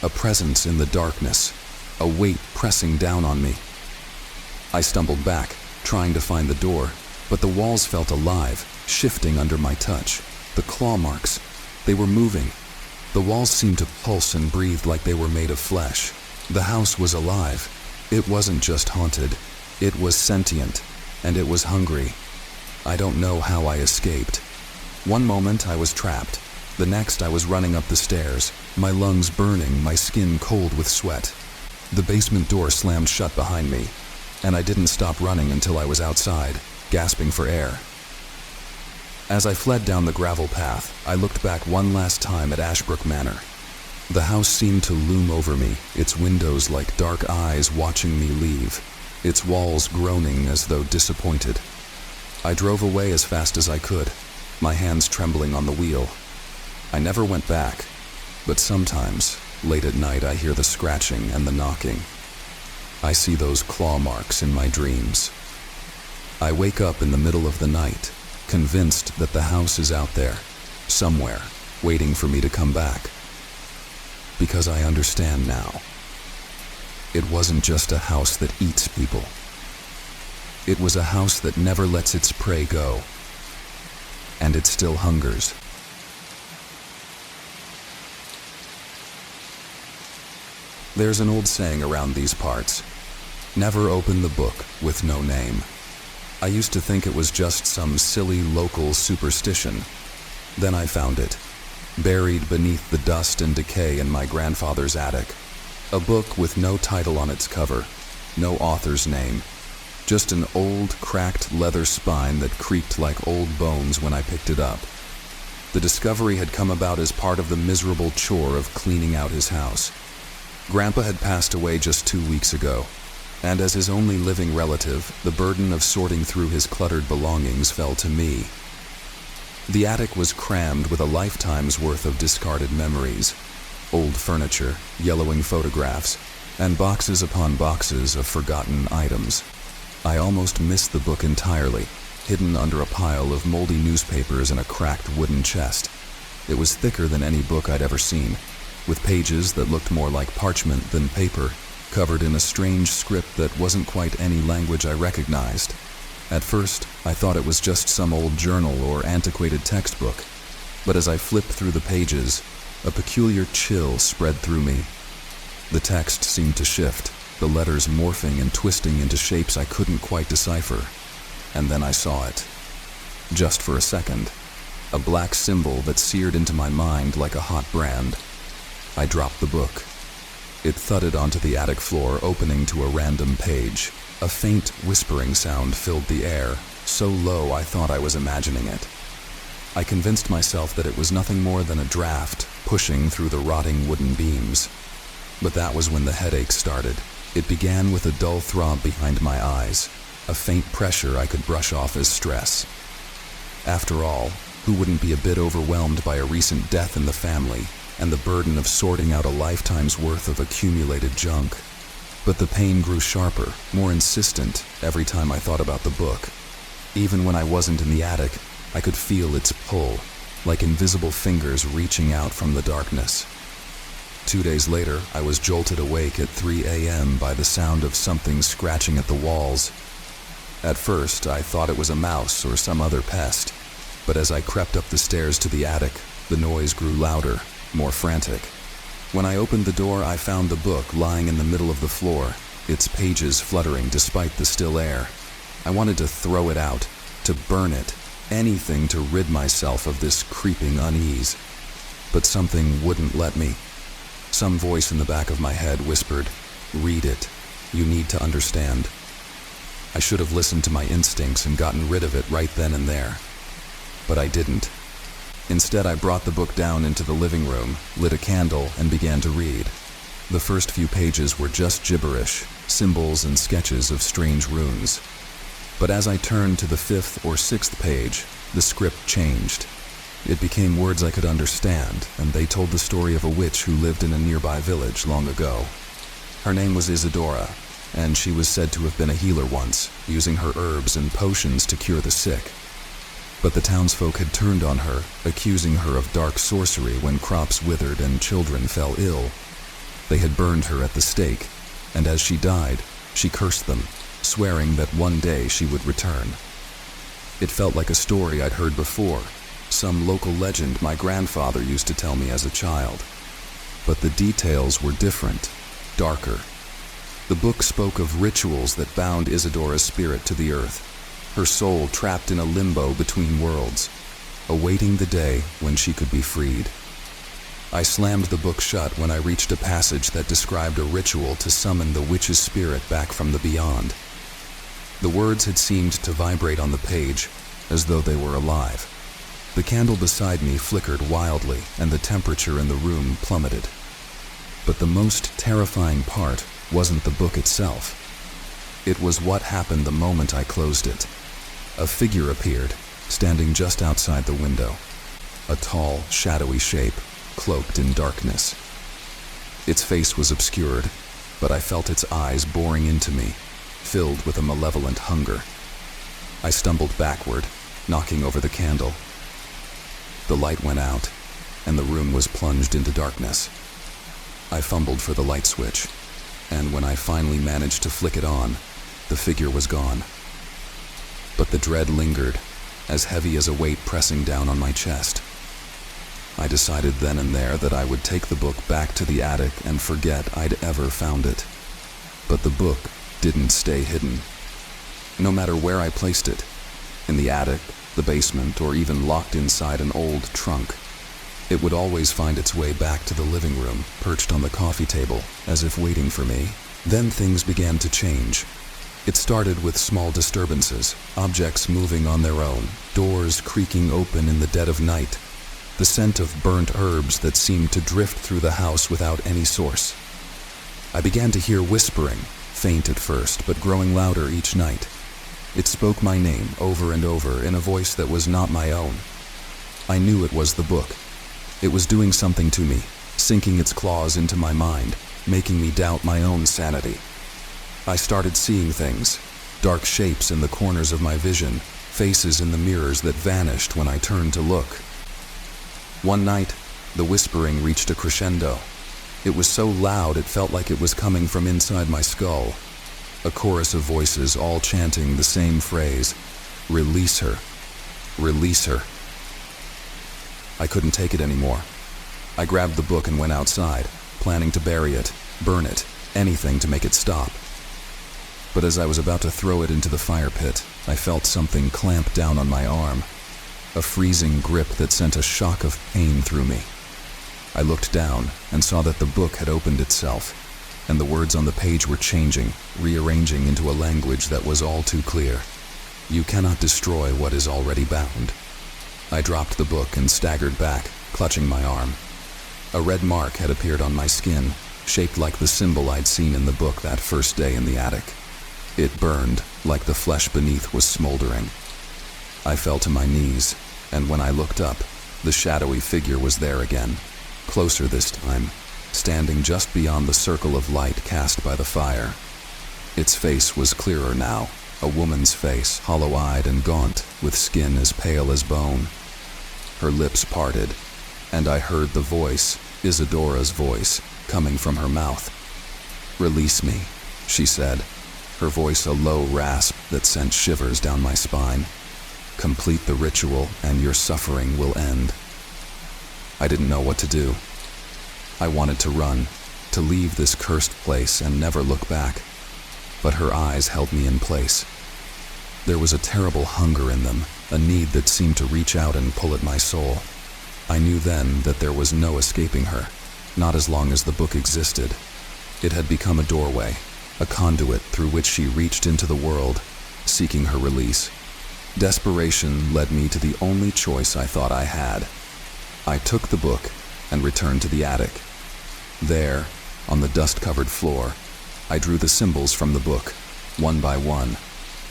A presence in the darkness, a weight pressing down on me. I stumbled back, trying to find the door, but the walls felt alive, shifting under my touch. The claw marks, they were moving. The walls seemed to pulse and breathe like they were made of flesh. The house was alive. It wasn't just haunted. It was sentient, and it was hungry. I don't know how I escaped. One moment I was trapped. The next I was running up the stairs, my lungs burning, my skin cold with sweat. The basement door slammed shut behind me, and I didn't stop running until I was outside, gasping for air. As I fled down the gravel path, I looked back one last time at Ashbrook Manor. The house seemed to loom over me, its windows like dark eyes watching me leave, its walls groaning as though disappointed. I drove away as fast as I could, my hands trembling on the wheel. I never went back, but sometimes, late at night, I hear the scratching and the knocking. I see those claw marks in my dreams. I wake up in the middle of the night, convinced that the house is out there, somewhere, waiting for me to come back. Because I understand now. It wasn't just a house that eats people. It was a house that never lets its prey go. And it still hungers. There's an old saying around these parts: never open the book with no name. I used to think it was just some silly local superstition. Then I found it, buried beneath the dust and decay in my grandfather's attic. A book with no title on its cover, no author's name, just an old, cracked leather spine that creaked like old bones when I picked it up. The discovery had come about as part of the miserable chore of cleaning out his house. Grandpa had passed away just 2 weeks ago, and as his only living relative, the burden of sorting through his cluttered belongings fell to me. The attic was crammed with a lifetime's worth of discarded memories, old furniture, yellowing photographs, and boxes upon boxes of forgotten items. I almost missed the book entirely, hidden under a pile of moldy newspapers in a cracked wooden chest. It was thicker than any book I'd ever seen, with pages that looked more like parchment than paper, covered in a strange script that wasn't quite any language I recognized. At first, I thought it was just some old journal or antiquated textbook, but as I flipped through the pages, a peculiar chill spread through me. The text seemed to shift, the letters morphing and twisting into shapes I couldn't quite decipher. And then I saw it. Just for a second. A black symbol that seared into my mind like a hot brand. I dropped the book. It thudded onto the attic floor, opening to a random page. A faint whispering sound filled the air, so low I thought I was imagining it. I convinced myself that it was nothing more than a draft pushing through the rotting wooden beams. But that was when the headache started. It began with a dull throb behind my eyes, a faint pressure I could brush off as stress. After all, who wouldn't be a bit overwhelmed by a recent death in the family and the burden of sorting out a lifetime's worth of accumulated junk? But the pain grew sharper, more insistent every time I thought about the book. Even when I wasn't in the attic, I could feel its pull, like invisible fingers reaching out from the darkness. 2 days later, I was jolted awake at 3 a.m. by the sound of something scratching at the walls. At first, I thought it was a mouse or some other pest, but as I crept up the stairs to the attic, the noise grew louder, more frantic. When I opened the door, I found the book lying in the middle of the floor, its pages fluttering despite the still air. I wanted to throw it out, to burn it, anything to rid myself of this creeping unease. But something wouldn't let me. Some voice in the back of my head whispered, "Read it. You need to understand." I should have listened to my instincts and gotten rid of it right then and there. But I didn't. Instead, I brought the book down into the living room, lit a candle, and began to read. The first few pages were just gibberish, symbols and sketches of strange runes. But as I turned to the 5th or 6th page, the script changed. It became words I could understand, and they told the story of a witch who lived in a nearby village long ago. Her name was Isadora, and she was said to have been a healer once, using her herbs and potions to cure the sick. But the townsfolk had turned on her, accusing her of dark sorcery when crops withered and children fell ill. They had burned her at the stake, and as she died, she cursed them, swearing that one day she would return. It felt like a story I'd heard before, some local legend my grandfather used to tell me as a child. But the details were different, darker. The book spoke of rituals that bound Isadora's spirit to the earth, her soul trapped in a limbo between worlds, awaiting the day when she could be freed. I slammed the book shut when I reached a passage that described a ritual to summon the witch's spirit back from the beyond. The words had seemed to vibrate on the page, as though they were alive. The candle beside me flickered wildly, and the temperature in the room plummeted. But the most terrifying part wasn't the book itself. It was what happened the moment I closed it. A figure appeared, standing just outside the window. A tall, shadowy shape, cloaked in darkness. Its face was obscured, but I felt its eyes boring into me, filled with a malevolent hunger. I stumbled backward, knocking over the candle. The light went out, and the room was plunged into darkness. I fumbled for the light switch, and when I finally managed to flick it on, the figure was gone. But the dread lingered, as heavy as a weight pressing down on my chest. I decided then and there that I would take the book back to the attic and forget I'd ever found it. But the book didn't stay hidden. No matter where I placed it, in the attic, the basement, or even locked inside an old trunk, it would always find its way back to the living room, perched on the coffee table, as if waiting for me. Then things began to change. It started with small disturbances, objects moving on their own, doors creaking open in the dead of night, the scent of burnt herbs that seemed to drift through the house without any source. I began to hear whispering, faint at first, but growing louder each night. It spoke my name over and over in a voice that was not my own. I knew it was the book. It was doing something to me, sinking its claws into my mind, making me doubt my own sanity. I started seeing things, dark shapes in the corners of my vision, faces in the mirrors that vanished when I turned to look. One night, the whispering reached a crescendo. It was so loud it felt like it was coming from inside my skull. A chorus of voices all chanting the same phrase, "Release her, release her." I couldn't take it anymore. I grabbed the book and went outside, planning to bury it, burn it, anything to make it stop. But as I was about to throw it into the fire pit, I felt something clamp down on my arm, a freezing grip that sent a shock of pain through me. I looked down and saw that the book had opened itself, and the words on the page were changing, rearranging into a language that was all too clear. You cannot destroy what is already bound. I dropped the book and staggered back, clutching my arm. A red mark had appeared on my skin, shaped like the symbol I'd seen in the book that first day in the attic. It burned, like the flesh beneath was smoldering. I fell to my knees, and when I looked up, the shadowy figure was there again, closer this time, standing just beyond the circle of light cast by the fire. Its face was clearer now, a woman's face, hollow-eyed and gaunt, with skin as pale as bone. Her lips parted, and I heard the voice, Isadora's voice, coming from her mouth. "Release me," she said, her voice a low rasp that sent shivers down my spine. "Complete the ritual, and your suffering will end." I didn't know what to do. I wanted to run, to leave this cursed place and never look back. But her eyes held me in place. There was a terrible hunger in them, a need that seemed to reach out and pull at my soul. I knew then that there was no escaping her, not as long as the book existed. It had become a doorway, a conduit through which she reached into the world, seeking her release. Desperation led me to the only choice I thought I had. I took the book and returned to the attic. There, on the dust-covered floor, I drew the symbols from the book, one by one,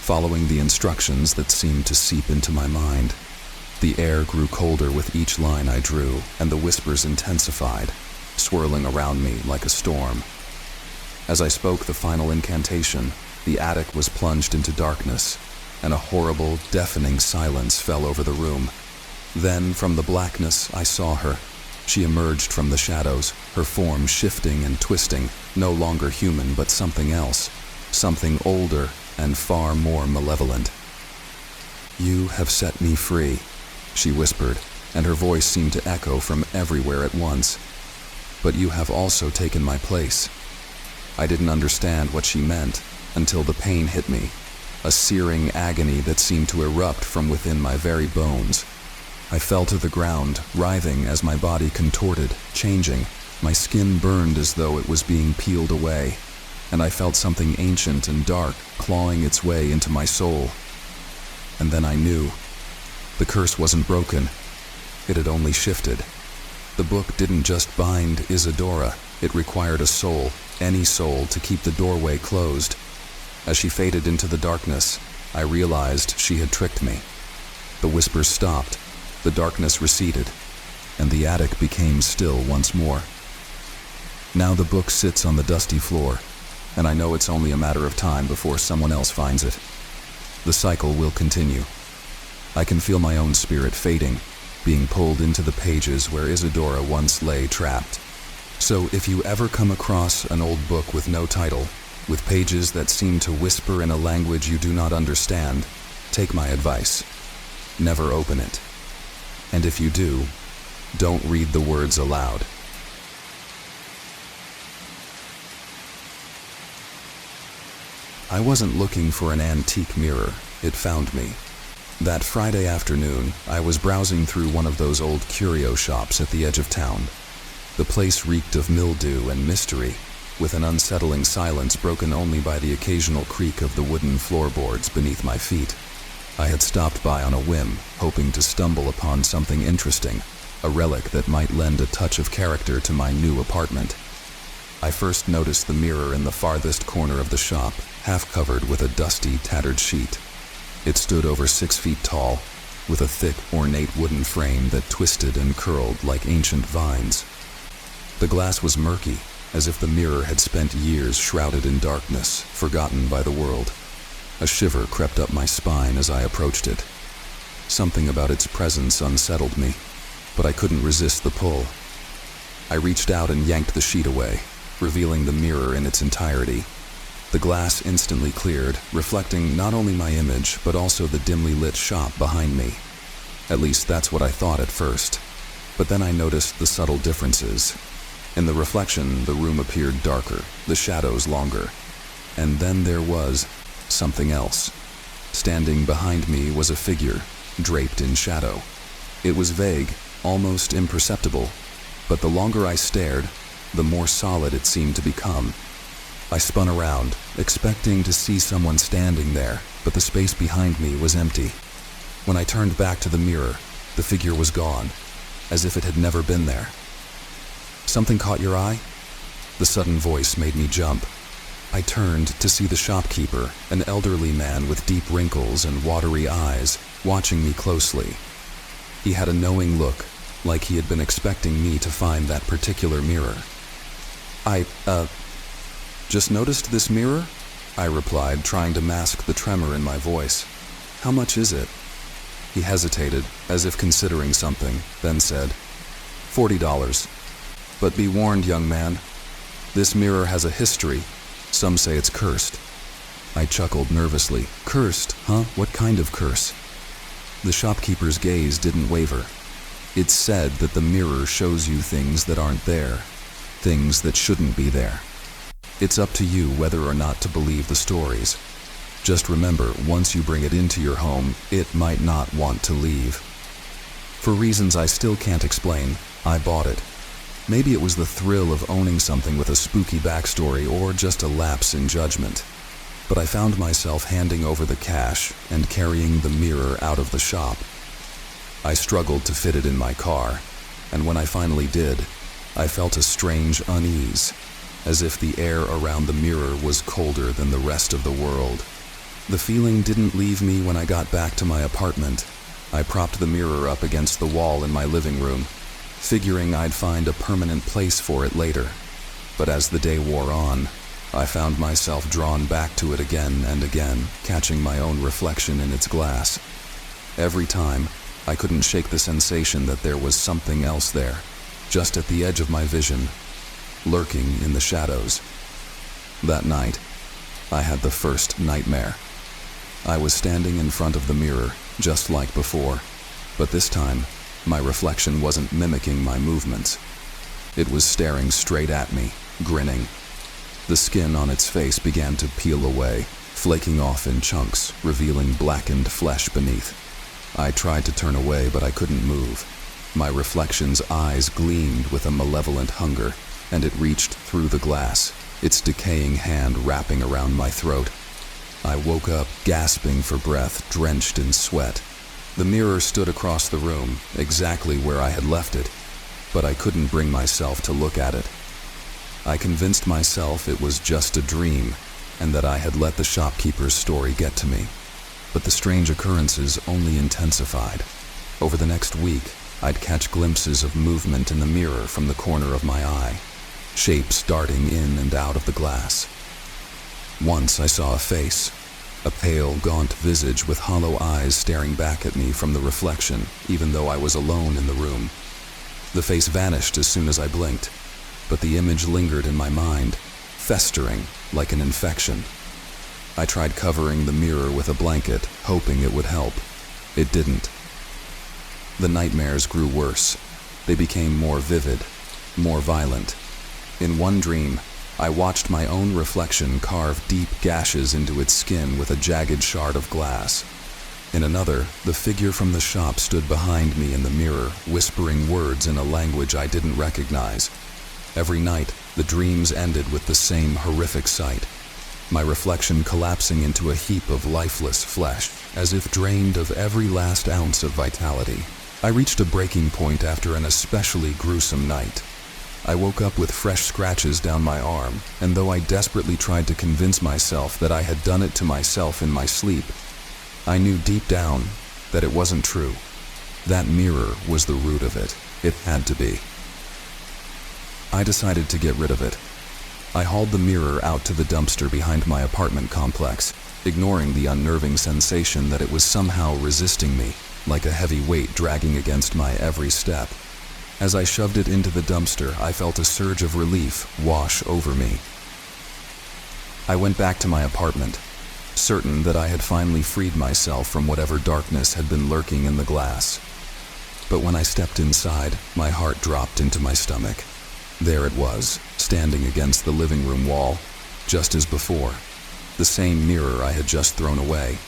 following the instructions that seemed to seep into my mind. The air grew colder with each line I drew, and the whispers intensified, swirling around me like a storm. As I spoke the final incantation, the attic was plunged into darkness, and a horrible, deafening silence fell over the room. Then, from the blackness, I saw her. She emerged from the shadows, her form shifting and twisting, no longer human but something else, something older and far more malevolent. "You have set me free," she whispered, and her voice seemed to echo from everywhere at once. "But you have also taken my place." I didn't understand what she meant until the pain hit me, a searing agony that seemed to erupt from within my very bones. I fell to the ground, writhing as my body contorted, changing. My skin burned as though it was being peeled away, and I felt something ancient and dark clawing its way into my soul. And then I knew. The curse wasn't broken. It had only shifted. The book didn't just bind Isadora, it required a soul, any soul, to keep the doorway closed. As she faded into the darkness, I realized she had tricked me. The whispers stopped, the darkness receded, and the attic became still once more. Now the book sits on the dusty floor, and I know it's only a matter of time before someone else finds it. The cycle will continue. I can feel my own spirit fading, being pulled into the pages where Isadora once lay trapped. So if you ever come across an old book with no title, with pages that seem to whisper in a language you do not understand, take my advice. Never open it. And if you do, don't read the words aloud. I wasn't looking for an antique mirror, it found me. That Friday afternoon, I was browsing through one of those old curio shops at the edge of town. The place reeked of mildew and mystery, with an unsettling silence broken only by the occasional creak of the wooden floorboards beneath my feet. I had stopped by on a whim, hoping to stumble upon something interesting, a relic that might lend a touch of character to my new apartment. I first noticed the mirror in the farthest corner of the shop, half covered with a dusty, tattered sheet. It stood over 6 feet tall, with a thick, ornate wooden frame that twisted and curled like ancient vines. The glass was murky, as if the mirror had spent years shrouded in darkness, forgotten by the world. A shiver crept up my spine as I approached it. Something about its presence unsettled me, but I couldn't resist the pull. I reached out and yanked the sheet away, revealing the mirror in its entirety. The glass instantly cleared, reflecting not only my image, but also the dimly lit shop behind me. At least that's what I thought at first. But then I noticed the subtle differences. In the reflection, the room appeared darker, the shadows longer. And then there was something else. Standing behind me was a figure, draped in shadow. It was vague, almost imperceptible, but the longer I stared, the more solid it seemed to become. I spun around, expecting to see someone standing there, but the space behind me was empty. When I turned back to the mirror, the figure was gone, as if it had never been there. "Something caught your eye?" The sudden voice made me jump. I turned to see the shopkeeper, an elderly man with deep wrinkles and watery eyes, watching me closely. He had a knowing look, like he had been expecting me to find that particular mirror. I just noticed this mirror?" I replied, trying to mask the tremor in my voice. "How much is it?" He hesitated, as if considering something, then said, $40. "But be warned, young man. This mirror has a history. Some say it's cursed." I chuckled nervously. "Cursed, huh? What kind of curse?" The shopkeeper's gaze didn't waver. "It's said that the mirror shows you things that aren't there, things that shouldn't be there. It's up to you whether or not to believe the stories. Just remember, once you bring it into your home, it might not want to leave." For reasons I still can't explain, I bought it. Maybe it was the thrill of owning something with a spooky backstory or just a lapse in judgment. But I found myself handing over the cash and carrying the mirror out of the shop. I struggled to fit it in my car, and when I finally did, I felt a strange unease, as if the air around the mirror was colder than the rest of the world. The feeling didn't leave me when I got back to my apartment. I propped the mirror up against the wall in my living room, figuring I'd find a permanent place for it later. But as the day wore on, I found myself drawn back to it again and again, catching my own reflection in its glass. Every time, I couldn't shake the sensation that there was something else there, just at the edge of my vision, lurking in the shadows. That night, I had the first nightmare. I was standing in front of the mirror, just like before, but this time, my reflection wasn't mimicking my movements. It was staring straight at me, grinning. The skin on its face began to peel away, flaking off in chunks, revealing blackened flesh beneath. I tried to turn away, but I couldn't move. My reflection's eyes gleamed with a malevolent hunger, and it reached through the glass, its decaying hand wrapping around my throat. I woke up, gasping for breath, drenched in sweat. The mirror stood across the room, exactly where I had left it. but I couldn't bring myself to look at it. I convinced myself it was just a dream and that I had let the shopkeeper's story get to me. But the strange occurrences only intensified. Over the next week, I'd catch glimpses of movement in the mirror from the corner of my eye, shapes darting in and out of the glass. Once I saw a face, a pale, gaunt visage with hollow eyes staring back at me from the reflection, even though I was alone in the room. The face vanished as soon as I blinked, but the image lingered in my mind, festering like an infection. I tried covering the mirror with a blanket, hoping it would help. It didn't. The nightmares grew worse. They became more vivid, more violent. In one dream, I watched my own reflection carve deep gashes into its skin with a jagged shard of glass. In another, the figure from the shop stood behind me in the mirror, whispering words in a language I didn't recognize. Every night, the dreams ended with the same horrific sight. My reflection collapsing into a heap of lifeless flesh, as if drained of every last ounce of vitality. I reached a breaking point after an especially gruesome night. I woke up with fresh scratches down my arm, and though I desperately tried to convince myself that I had done it to myself in my sleep, I knew deep down that it wasn't true. That mirror was the root of it. It had to be. I decided to get rid of it. I hauled the mirror out to the dumpster behind my apartment complex, ignoring the unnerving sensation that it was somehow resisting me, like a heavy weight dragging against my every step. As I shoved it into the dumpster, I felt a surge of relief wash over me. I went back to my apartment, certain that I had finally freed myself from whatever darkness had been lurking in the glass. But when I stepped inside, my heart dropped into my stomach. There it was, standing against the living room wall, just as before, the same mirror I had just thrown away.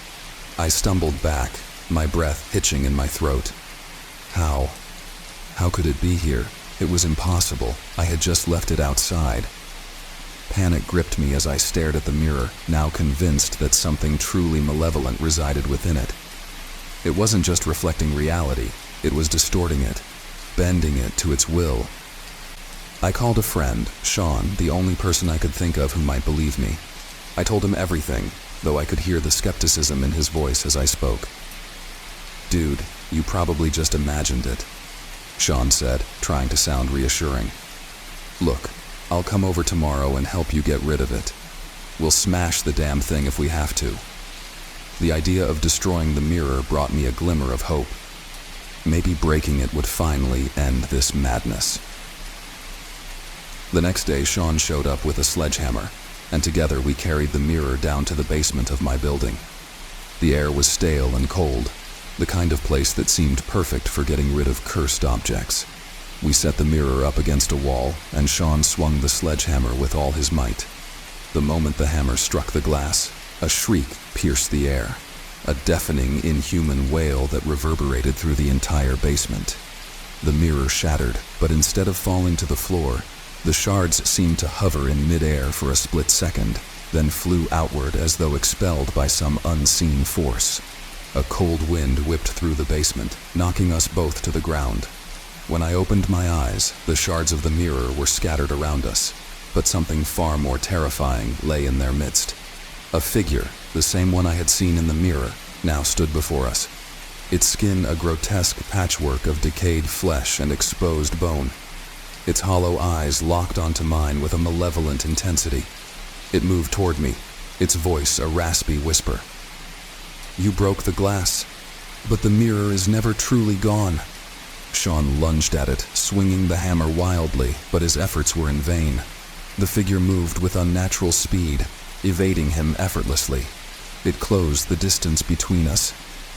I stumbled back, my breath hitching in my throat. How could it be here? It was impossible. I had just left it outside. Panic gripped me as I stared at the mirror, now convinced that something truly malevolent resided within it. It wasn't just reflecting reality, it was distorting it, bending it to its will. I called a friend, Sean, the only person I could think of who might believe me. I told him everything, though I could hear the skepticism in his voice as I spoke. "Dude, you probably just imagined it," Sean said, trying to sound reassuring. "Look, I'll come over tomorrow and help you get rid of it. We'll smash the damn thing if we have to." The idea of destroying the mirror brought me a glimmer of hope. Maybe breaking it would finally end this madness. The next day, Sean showed up with a sledgehammer, and together we carried the mirror down to the basement of my building. The air was stale and cold, the kind of place that seemed perfect for getting rid of cursed objects. We set the mirror up against a wall, and Sean swung the sledgehammer with all his might. The moment the hammer struck the glass, a shriek pierced the air, a deafening, inhuman wail that reverberated through the entire basement. The mirror shattered, but instead of falling to the floor, the shards seemed to hover in midair for a split second, then flew outward as though expelled by some unseen force. A cold wind whipped through the basement, knocking us both to the ground. When I opened my eyes, the shards of the mirror were scattered around us, but something far more terrifying lay in their midst. A figure, the same one I had seen in the mirror, now stood before us. Its skin a grotesque patchwork of decayed flesh and exposed bone. Its hollow eyes locked onto mine with a malevolent intensity. It moved toward me, its voice a raspy whisper. "You broke the glass, but the mirror is never truly gone." Sean lunged at it, swinging the hammer wildly, but his efforts were in vain. The figure moved with unnatural speed, evading him effortlessly. It closed the distance between us,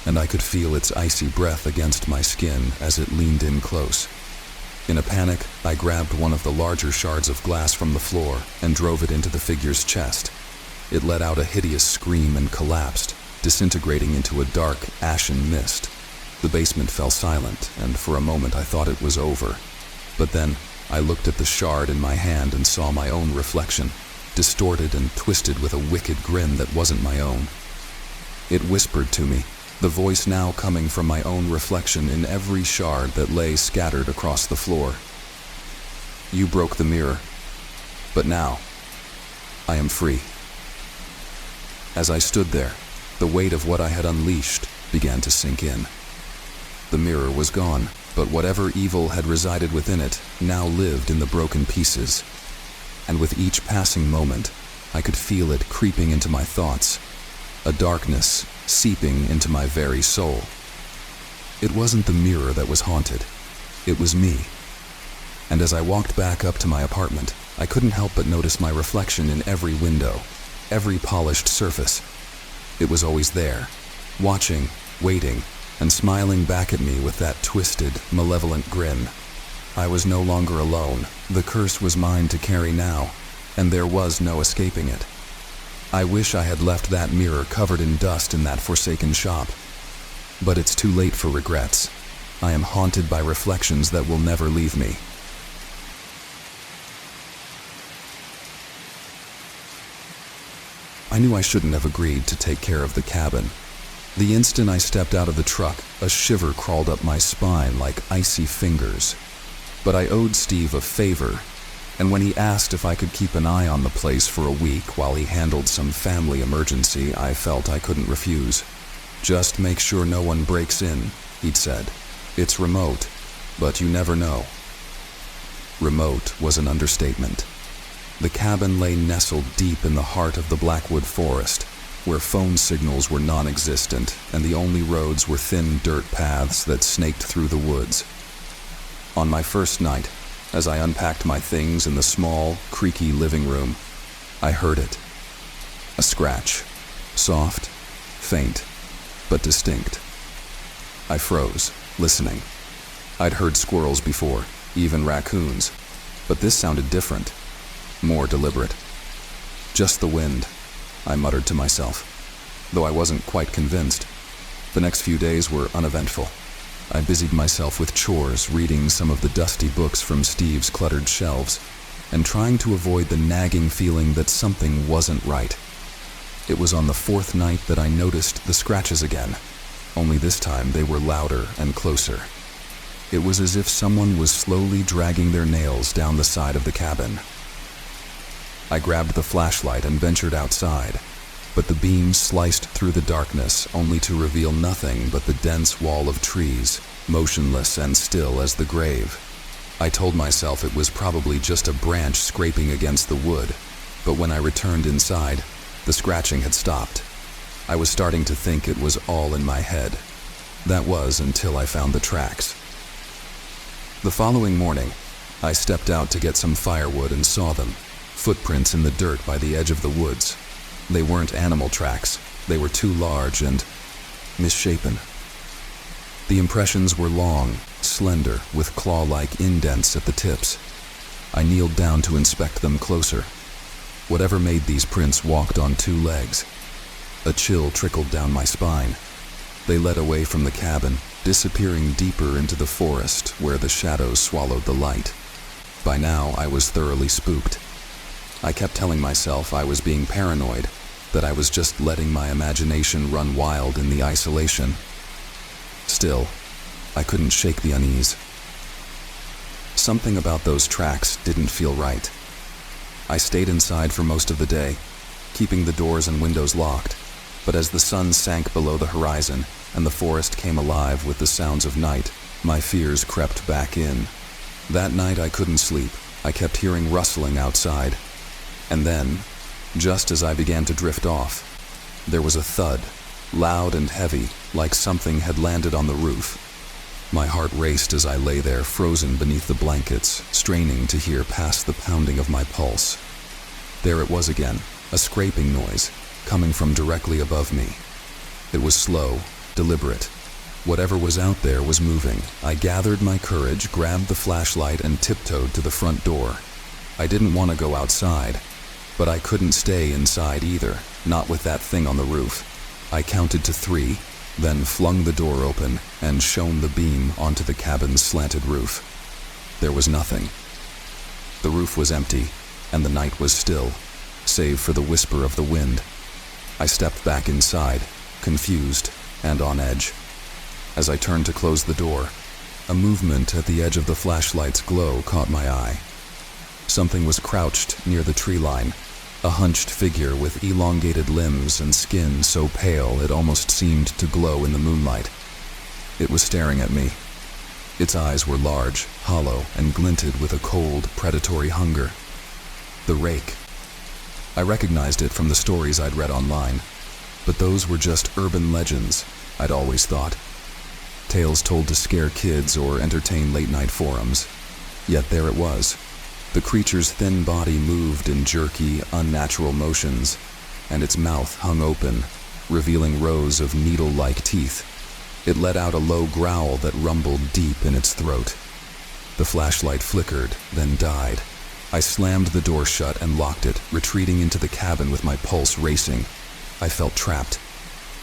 and I could feel its icy breath against my skin as it leaned in close. In a panic, I grabbed one of the larger shards of glass from the floor and drove it into the figure's chest. It let out a hideous scream and collapsed, disintegrating into a dark, ashen mist. The basement fell silent, and for a moment I thought it was over. But then, I looked at the shard in my hand and saw my own reflection, distorted and twisted with a wicked grin that wasn't my own. It whispered to me, the voice now coming from my own reflection in every shard that lay scattered across the floor. You broke the mirror. But now, I am free. As I stood there, the weight of what I had unleashed began to sink in. The mirror was gone, but whatever evil had resided within it now lived in the broken pieces. And with each passing moment, I could feel it creeping into my thoughts, a darkness seeping into my very soul. It wasn't the mirror that was haunted. It was me. And as I walked back up to my apartment, I couldn't help but notice my reflection in every window, every polished surface. It was always there, watching, waiting, and smiling back at me with that twisted, malevolent grin. I was no longer alone. The curse was mine to carry now, and there was no escaping it. I wish I had left that mirror covered in dust in that forsaken shop. But it's too late for regrets. I am haunted by reflections that will never leave me. I knew I shouldn't have agreed to take care of the cabin. The instant I stepped out of the truck, a shiver crawled up my spine like icy fingers. But I owed Steve a favor, and when he asked if I could keep an eye on the place for a week while he handled some family emergency, I felt I couldn't refuse. "Just make sure no one breaks in," he'd said. "It's remote, but you never know." Remote was an understatement. The cabin lay nestled deep in the heart of the Blackwood Forest, where phone signals were non-existent and the only roads were thin dirt paths that snaked through the woods. On my first night, as I unpacked my things in the small, creaky living room, I heard it. A scratch, soft, faint, but distinct. I froze, listening. I'd heard squirrels before, even raccoons, but this sounded different. More deliberate. "Just the wind," I muttered to myself, though I wasn't quite convinced. The next few days were uneventful. I busied myself with chores, reading some of the dusty books from Steve's cluttered shelves, and trying to avoid the nagging feeling that something wasn't right. It was on the fourth night that I noticed the scratches again, only this time they were louder and closer. It was as if someone was slowly dragging their nails down the side of the cabin. I grabbed the flashlight and ventured outside, but the beam sliced through the darkness only to reveal nothing but the dense wall of trees, motionless and still as the grave. I told myself it was probably just a branch scraping against the wood, but when I returned inside, the scratching had stopped. I was starting to think it was all in my head. That was until I found the tracks. The following morning, I stepped out to get some firewood and saw them. Footprints in the dirt by the edge of the woods. They weren't animal tracks. They were too large and misshapen. The impressions were long, slender, with claw-like indents at the tips. I kneeled down to inspect them closer. Whatever made these prints walked on two legs. A chill trickled down my spine. They led away from the cabin, disappearing deeper into the forest where the shadows swallowed the light. By now, I was thoroughly spooked. I kept telling myself I was being paranoid, that I was just letting my imagination run wild in the isolation. Still, I couldn't shake the unease. Something about those tracks didn't feel right. I stayed inside for most of the day, keeping the doors and windows locked, but as the sun sank below the horizon and the forest came alive with the sounds of night, my fears crept back in. That night I couldn't sleep. I kept hearing rustling outside. And then, just as I began to drift off, there was a thud, loud and heavy, like something had landed on the roof. My heart raced as I lay there, frozen beneath the blankets, straining to hear past the pounding of my pulse. There it was again, a scraping noise, coming from directly above me. It was slow, deliberate. Whatever was out there was moving. I gathered my courage, grabbed the flashlight, and tiptoed to the front door. I didn't want to go outside, but I couldn't stay inside either, not with that thing on the roof. I counted to 3, then flung the door open and shone the beam onto the cabin's slanted roof. There was nothing. The roof was empty, and the night was still, save for the whisper of the wind. I stepped back inside, confused and on edge. As I turned to close the door, a movement at the edge of the flashlight's glow caught my eye. Something was crouched near the tree line, a hunched figure with elongated limbs and skin so pale it almost seemed to glow in the moonlight. It was staring at me. Its eyes were large, hollow, and glinted with a cold, predatory hunger. The rake. I recognized it from the stories I'd read online, but those were just urban legends, I'd always thought. Tales told to scare kids or entertain late-night forums. Yet there it was. The creature's thin body moved in jerky, unnatural motions, and its mouth hung open, revealing rows of needle-like teeth. It let out a low growl that rumbled deep in its throat. The flashlight flickered, then died. I slammed the door shut and locked it, retreating into the cabin with my pulse racing. I felt trapped.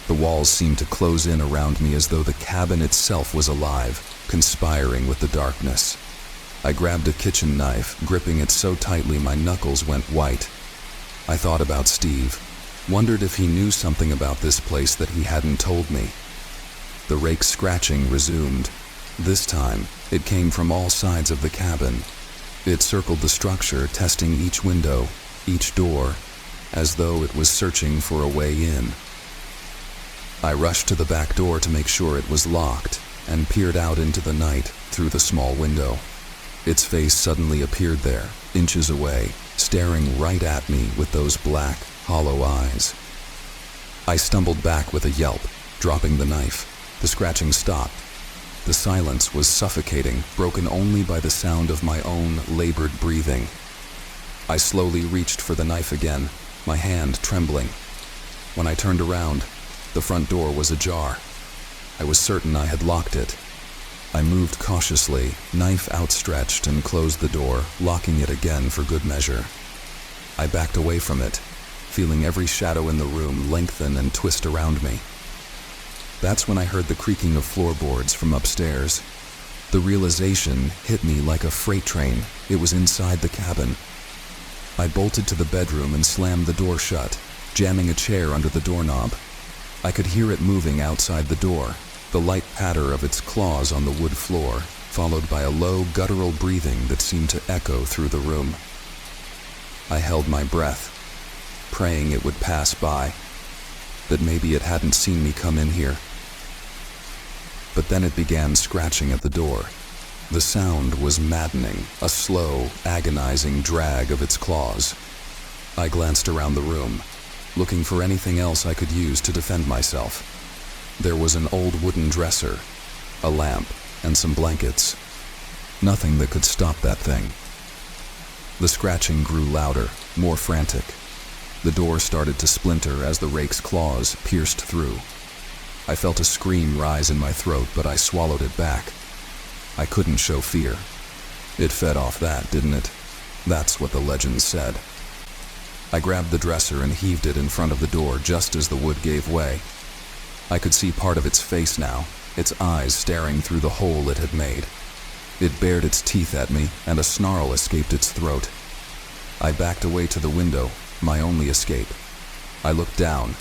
The walls seemed to close in around me as though the cabin itself was alive, conspiring with the darkness. I grabbed a kitchen knife, gripping it so tightly my knuckles went white. I thought about Steve, wondered if he knew something about this place that he hadn't told me. The rake's scratching resumed. This time, it came from all sides of the cabin. It circled the structure, testing each window, each door, as though it was searching for a way in. I rushed to the back door to make sure it was locked and peered out into the night through the small window. Its face suddenly appeared there, inches away, staring right at me with those black, hollow eyes. I stumbled back with a yelp, dropping the knife. The scratching stopped. The silence was suffocating, broken only by the sound of my own labored breathing. I slowly reached for the knife again, my hand trembling. When I turned around, the front door was ajar. I was certain I had locked it. I moved cautiously, knife outstretched, and closed the door, locking it again for good measure. I backed away from it, feeling every shadow in the room lengthen and twist around me. That's when I heard the creaking of floorboards from upstairs. The realization hit me like a freight train. It was inside the cabin. I bolted to the bedroom and slammed the door shut, jamming a chair under the doorknob. I could hear it moving outside the door, the light patter of its claws on the wood floor, followed by a low, guttural breathing that seemed to echo through the room. I held my breath, praying it would pass by, that maybe it hadn't seen me come in here. But then it began scratching at the door. The sound was maddening, a slow, agonizing drag of its claws. I glanced around the room, looking for anything else I could use to defend myself. There was an old wooden dresser, a lamp, and some blankets. Nothing that could stop that thing. The scratching grew louder, more frantic. The door started to splinter as the rake's claws pierced through. I felt a scream rise in my throat, but I swallowed it back. I couldn't show fear. It fed off that, didn't it? That's what the legend said. I grabbed the dresser and heaved it in front of the door just as the wood gave way. I could see part of its face now, its eyes staring through the hole it had made. It bared its teeth at me, and a snarl escaped its throat. I backed away to the window, my only escape. I looked down.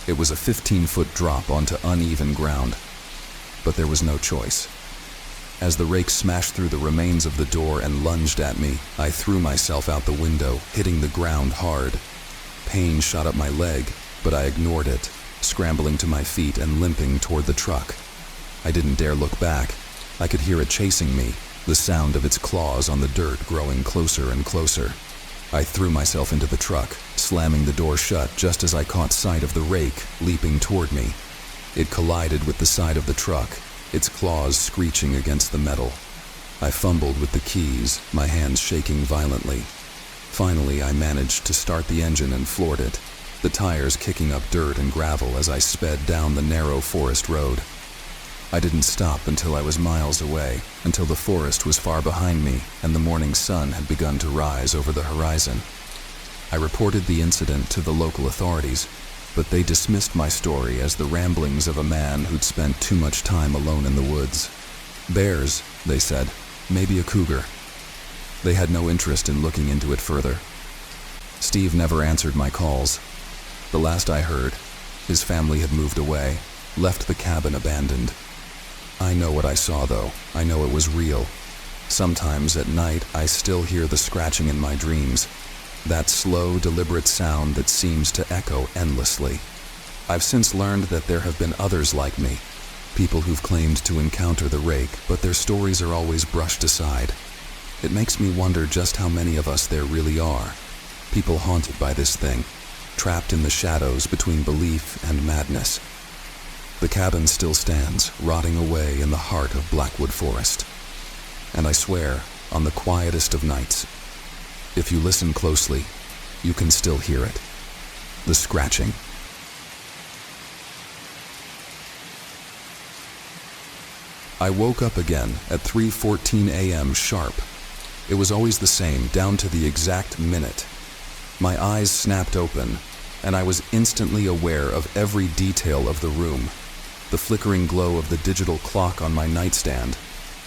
It was a 15-foot drop onto uneven ground. But there was no choice. As the rake smashed through the remains of the door and lunged at me, I threw myself out the window, hitting the ground hard. Pain shot up my leg, but I ignored it, scrambling to my feet and limping toward the truck. I didn't dare look back. I could hear it chasing me, the sound of its claws on the dirt growing closer and closer. I threw myself into the truck, slamming the door shut just as I caught sight of the rake leaping toward me. It collided with the side of the truck, its claws screeching against the metal. I fumbled with the keys, my hands shaking violently. Finally, I managed to start the engine and floored it, the tires kicking up dirt and gravel as I sped down the narrow forest road. I didn't stop until I was miles away, until the forest was far behind me and the morning sun had begun to rise over the horizon. I reported the incident to the local authorities, but they dismissed my story as the ramblings of a man who'd spent too much time alone in the woods. Bears, they said, maybe a cougar. They had no interest in looking into it further. Steve never answered my calls. The last I heard, his family had moved away, left the cabin abandoned. I know what I saw, though. I know it was real. Sometimes at night, I still hear the scratching in my dreams, that slow, deliberate sound that seems to echo endlessly. I've since learned that there have been others like me, people who've claimed to encounter the rake, but their stories are always brushed aside. It makes me wonder just how many of us there really are, people haunted by this thing, trapped in the shadows between belief and madness. The cabin still stands, rotting away in the heart of Blackwood Forest. And I swear, on the quietest of nights, if you listen closely, you can still hear it. The scratching. I woke up again at 3:14 a.m. sharp. It was always the same, down to the exact minute. My eyes snapped open, and I was instantly aware of every detail of the room. The flickering glow of the digital clock on my nightstand,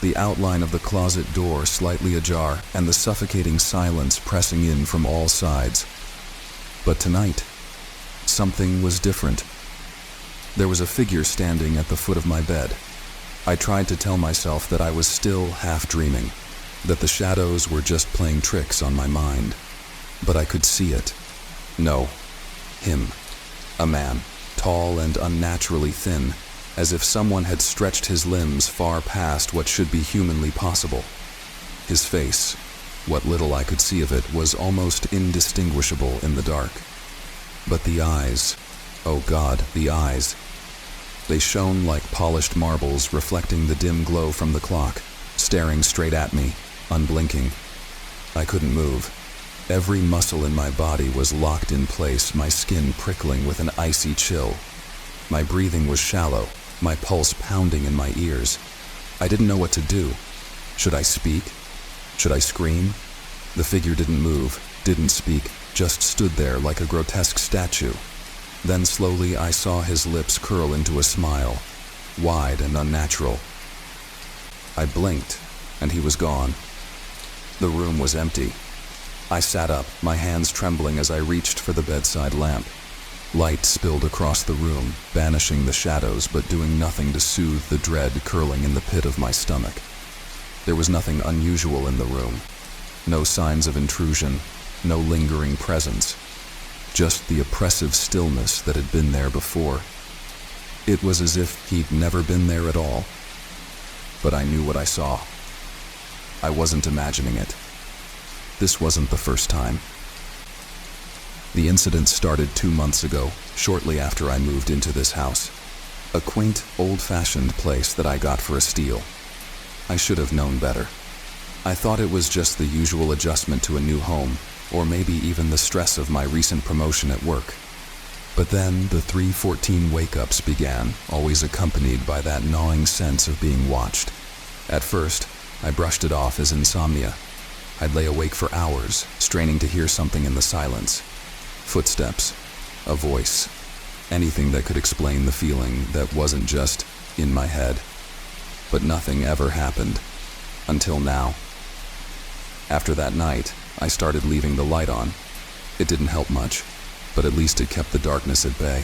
the outline of the closet door slightly ajar, and the suffocating silence pressing in from all sides. But tonight, something was different. There was a figure standing at the foot of my bed. I tried to tell myself that I was still half dreaming, that the shadows were just playing tricks on my mind. But I could see it. No, him. A man, tall and unnaturally thin, as if someone had stretched his limbs far past what should be humanly possible. His face, what little I could see of it, was almost indistinguishable in the dark. But the eyes, oh God, the eyes. They shone like polished marbles reflecting the dim glow from the clock, staring straight at me, unblinking. I couldn't move. Every muscle in my body was locked in place, my skin prickling with an icy chill. My breathing was shallow, my pulse pounding in my ears. I didn't know what to do. Should I speak? Should I scream? The figure didn't move, didn't speak, just stood there like a grotesque statue. Then slowly I saw his lips curl into a smile, wide and unnatural. I blinked, and he was gone. The room was empty. I sat up, my hands trembling as I reached for the bedside lamp. Light spilled across the room, banishing the shadows but doing nothing to soothe the dread curling in the pit of my stomach. There was nothing unusual in the room. No signs of intrusion, no lingering presence. Just the oppressive stillness that had been there before. It was as if he'd never been there at all. But I knew what I saw. I wasn't imagining it. This wasn't the first time. The incident started 2 months ago, shortly after I moved into this house. A quaint, old-fashioned place that I got for a steal. I should have known better. I thought it was just the usual adjustment to a new home, or maybe even the stress of my recent promotion at work. But then the 3:14 wake-ups began, always accompanied by that gnawing sense of being watched. At first, I brushed it off as insomnia. I'd lay awake for hours, straining to hear something in the silence. Footsteps, a voice, anything that could explain the feeling that wasn't just in my head. But nothing ever happened, until now. After that night, I started leaving the light on. It didn't help much, but at least it kept the darkness at bay.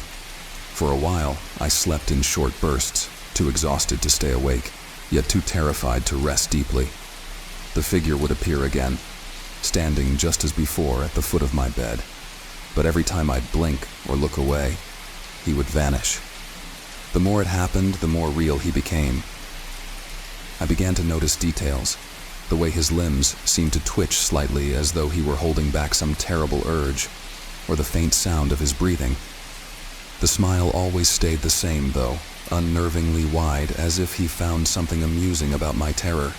For a while, I slept in short bursts, too exhausted to stay awake, yet too terrified to rest deeply. The figure would appear again, standing just as before at the foot of my bed. But every time I'd blink or look away, he would vanish. The more it happened, the more real he became. I began to notice details, the way his limbs seemed to twitch slightly as though he were holding back some terrible urge, or the faint sound of his breathing. The smile always stayed the same, though, unnervingly wide, as if he found something amusing about my terror.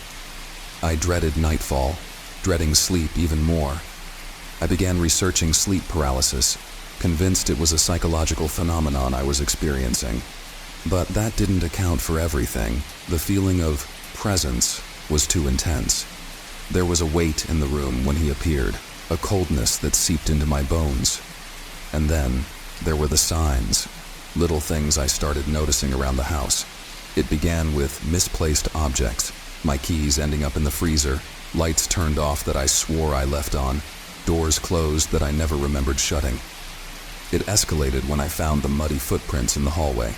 I dreaded nightfall, dreading sleep even more. I began researching sleep paralysis, convinced it was a psychological phenomenon I was experiencing. But that didn't account for everything. The feeling of presence was too intense. There was a weight in the room when he appeared, a coldness that seeped into my bones. And then there were the signs, little things I started noticing around the house. It began with misplaced objects, my keys ending up in the freezer, lights turned off that I swore I left on, doors closed that I never remembered shutting. It escalated when I found the muddy footprints in the hallway.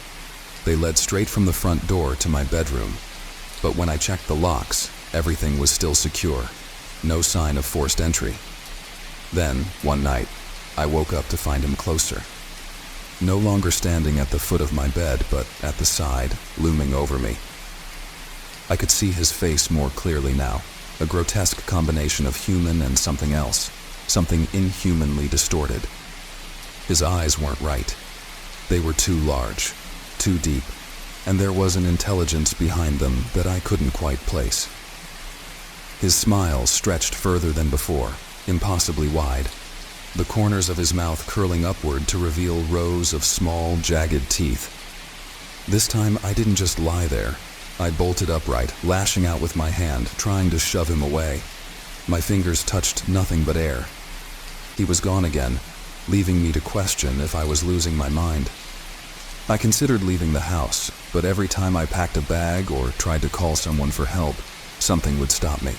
They led straight from the front door to my bedroom, but when I checked the locks, Everything was still secure. No sign of forced entry. Then, one night, I woke up to find him closer. No longer standing at the foot of my bed, but at the side, looming over me. I could see his face more clearly now, a grotesque combination of human and something else, something inhumanly distorted. His eyes weren't right. They were too large, too deep, and there was an intelligence behind them that I couldn't quite place. His smile stretched further than before, impossibly wide, the corners of his mouth curling upward to reveal rows of small, jagged teeth. This time, I didn't just lie there. I bolted upright, lashing out with my hand, trying to shove him away. My fingers touched nothing but air. He was gone again, leaving me to question if I was losing my mind. I considered leaving the house, but every time I packed a bag or tried to call someone for help, something would stop me.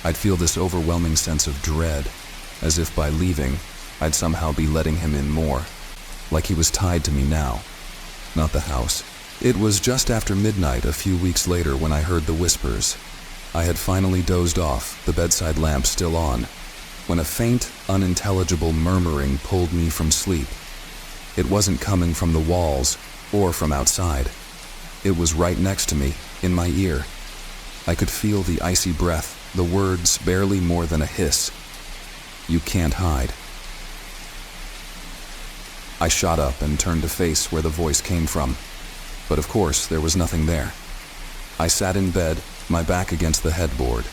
I'd feel this overwhelming sense of dread, as if by leaving, I'd somehow be letting him in more, like he was tied to me now. Not the house. It was just after midnight a few weeks later when I heard the whispers. I had finally dozed off, the bedside lamp still on, when a faint, unintelligible murmuring pulled me from sleep. It wasn't coming from the walls or from outside. It was right next to me, in my ear. I could feel the icy breath, the words barely more than a hiss. "You can't hide." I shot up and turned to face where the voice came from. But of course, there was nothing there. I sat in bed, my back against the headboard,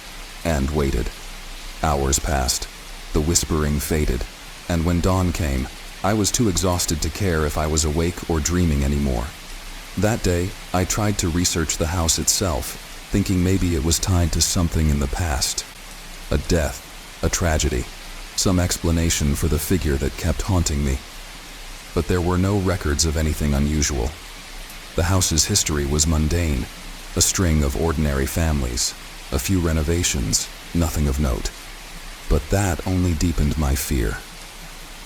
and waited. Hours passed. The whispering faded, and when dawn came, I was too exhausted to care if I was awake or dreaming anymore. That day, I tried to research the house itself, thinking maybe it was tied to something in the past. A death, a tragedy, some explanation for the figure that kept haunting me. But there were no records of anything unusual. The house's history was mundane, a string of ordinary families, a few renovations, nothing of note. But that only deepened my fear.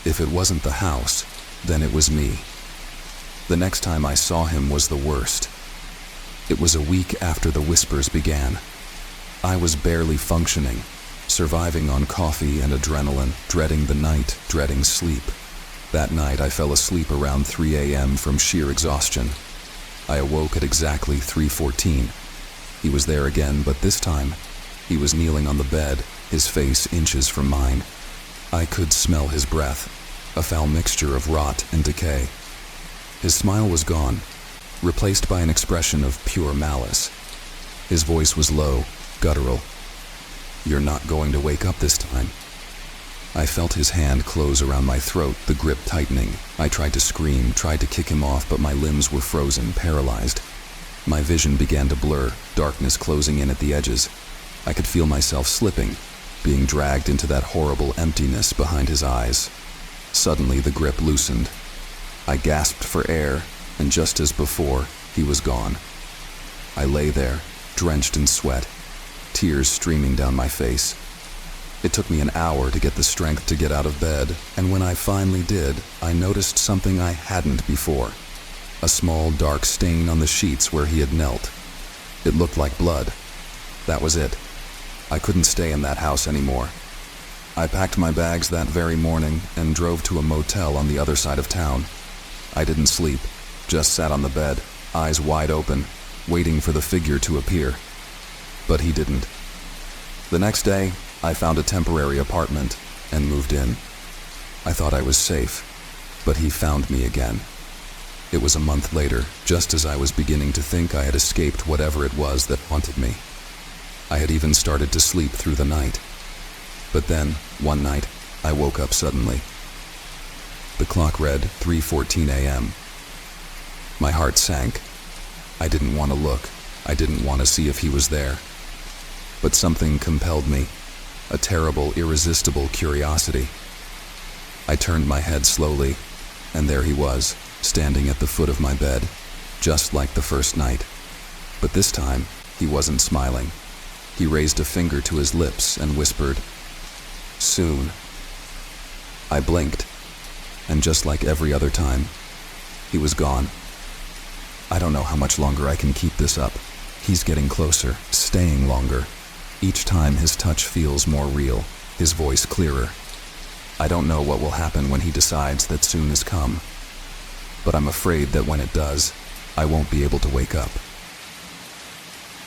If it wasn't the house, then it was me. The next time I saw him was the worst. It was a week after the whispers began. I was barely functioning, surviving on coffee and adrenaline, dreading the night, dreading sleep. That night I fell asleep around 3 a.m. from sheer exhaustion. I awoke at exactly 3:14. He was there again, but this time, he was kneeling on the bed, his face inches from mine. I could smell his breath, a foul mixture of rot and decay. His smile was gone, replaced by an expression of pure malice. His voice was low, guttural. "You're not going to wake up this time." I felt his hand close around my throat, the grip tightening. I tried to scream, tried to kick him off, but my limbs were frozen, paralyzed. My vision began to blur, darkness closing in at the edges. I could feel myself slipping, being dragged into that horrible emptiness behind his eyes. Suddenly, the grip loosened. I gasped for air, and just as before, he was gone. I lay there, drenched in sweat, tears streaming down my face. It took me an hour to get the strength to get out of bed, and when I finally did, I noticed something I hadn't before. A small dark stain on the sheets where he had knelt. It looked like blood. That was it. I couldn't stay in that house anymore. I packed my bags that very morning and drove to a motel on the other side of town. I didn't sleep, just sat on the bed, eyes wide open, waiting for the figure to appear. But he didn't. The next day, I found a temporary apartment and moved in. I thought I was safe, but he found me again. It was a month later, just as I was beginning to think I had escaped whatever it was that haunted me. I had even started to sleep through the night. But then, one night, I woke up suddenly. The clock read 3:14 a.m. My heart sank. I didn't want to look. I didn't want to see if he was there. But something compelled me, a terrible, irresistible curiosity. I turned my head slowly, and there he was, standing at the foot of my bed, just like the first night. But this time, he wasn't smiling. He raised a finger to his lips and whispered, "Soon." I blinked, and just like every other time, he was gone. I don't know how much longer I can keep this up. He's getting closer, staying longer. Each time his touch feels more real, his voice clearer. I don't know what will happen when he decides that soon has come, but I'm afraid that when it does, I won't be able to wake up.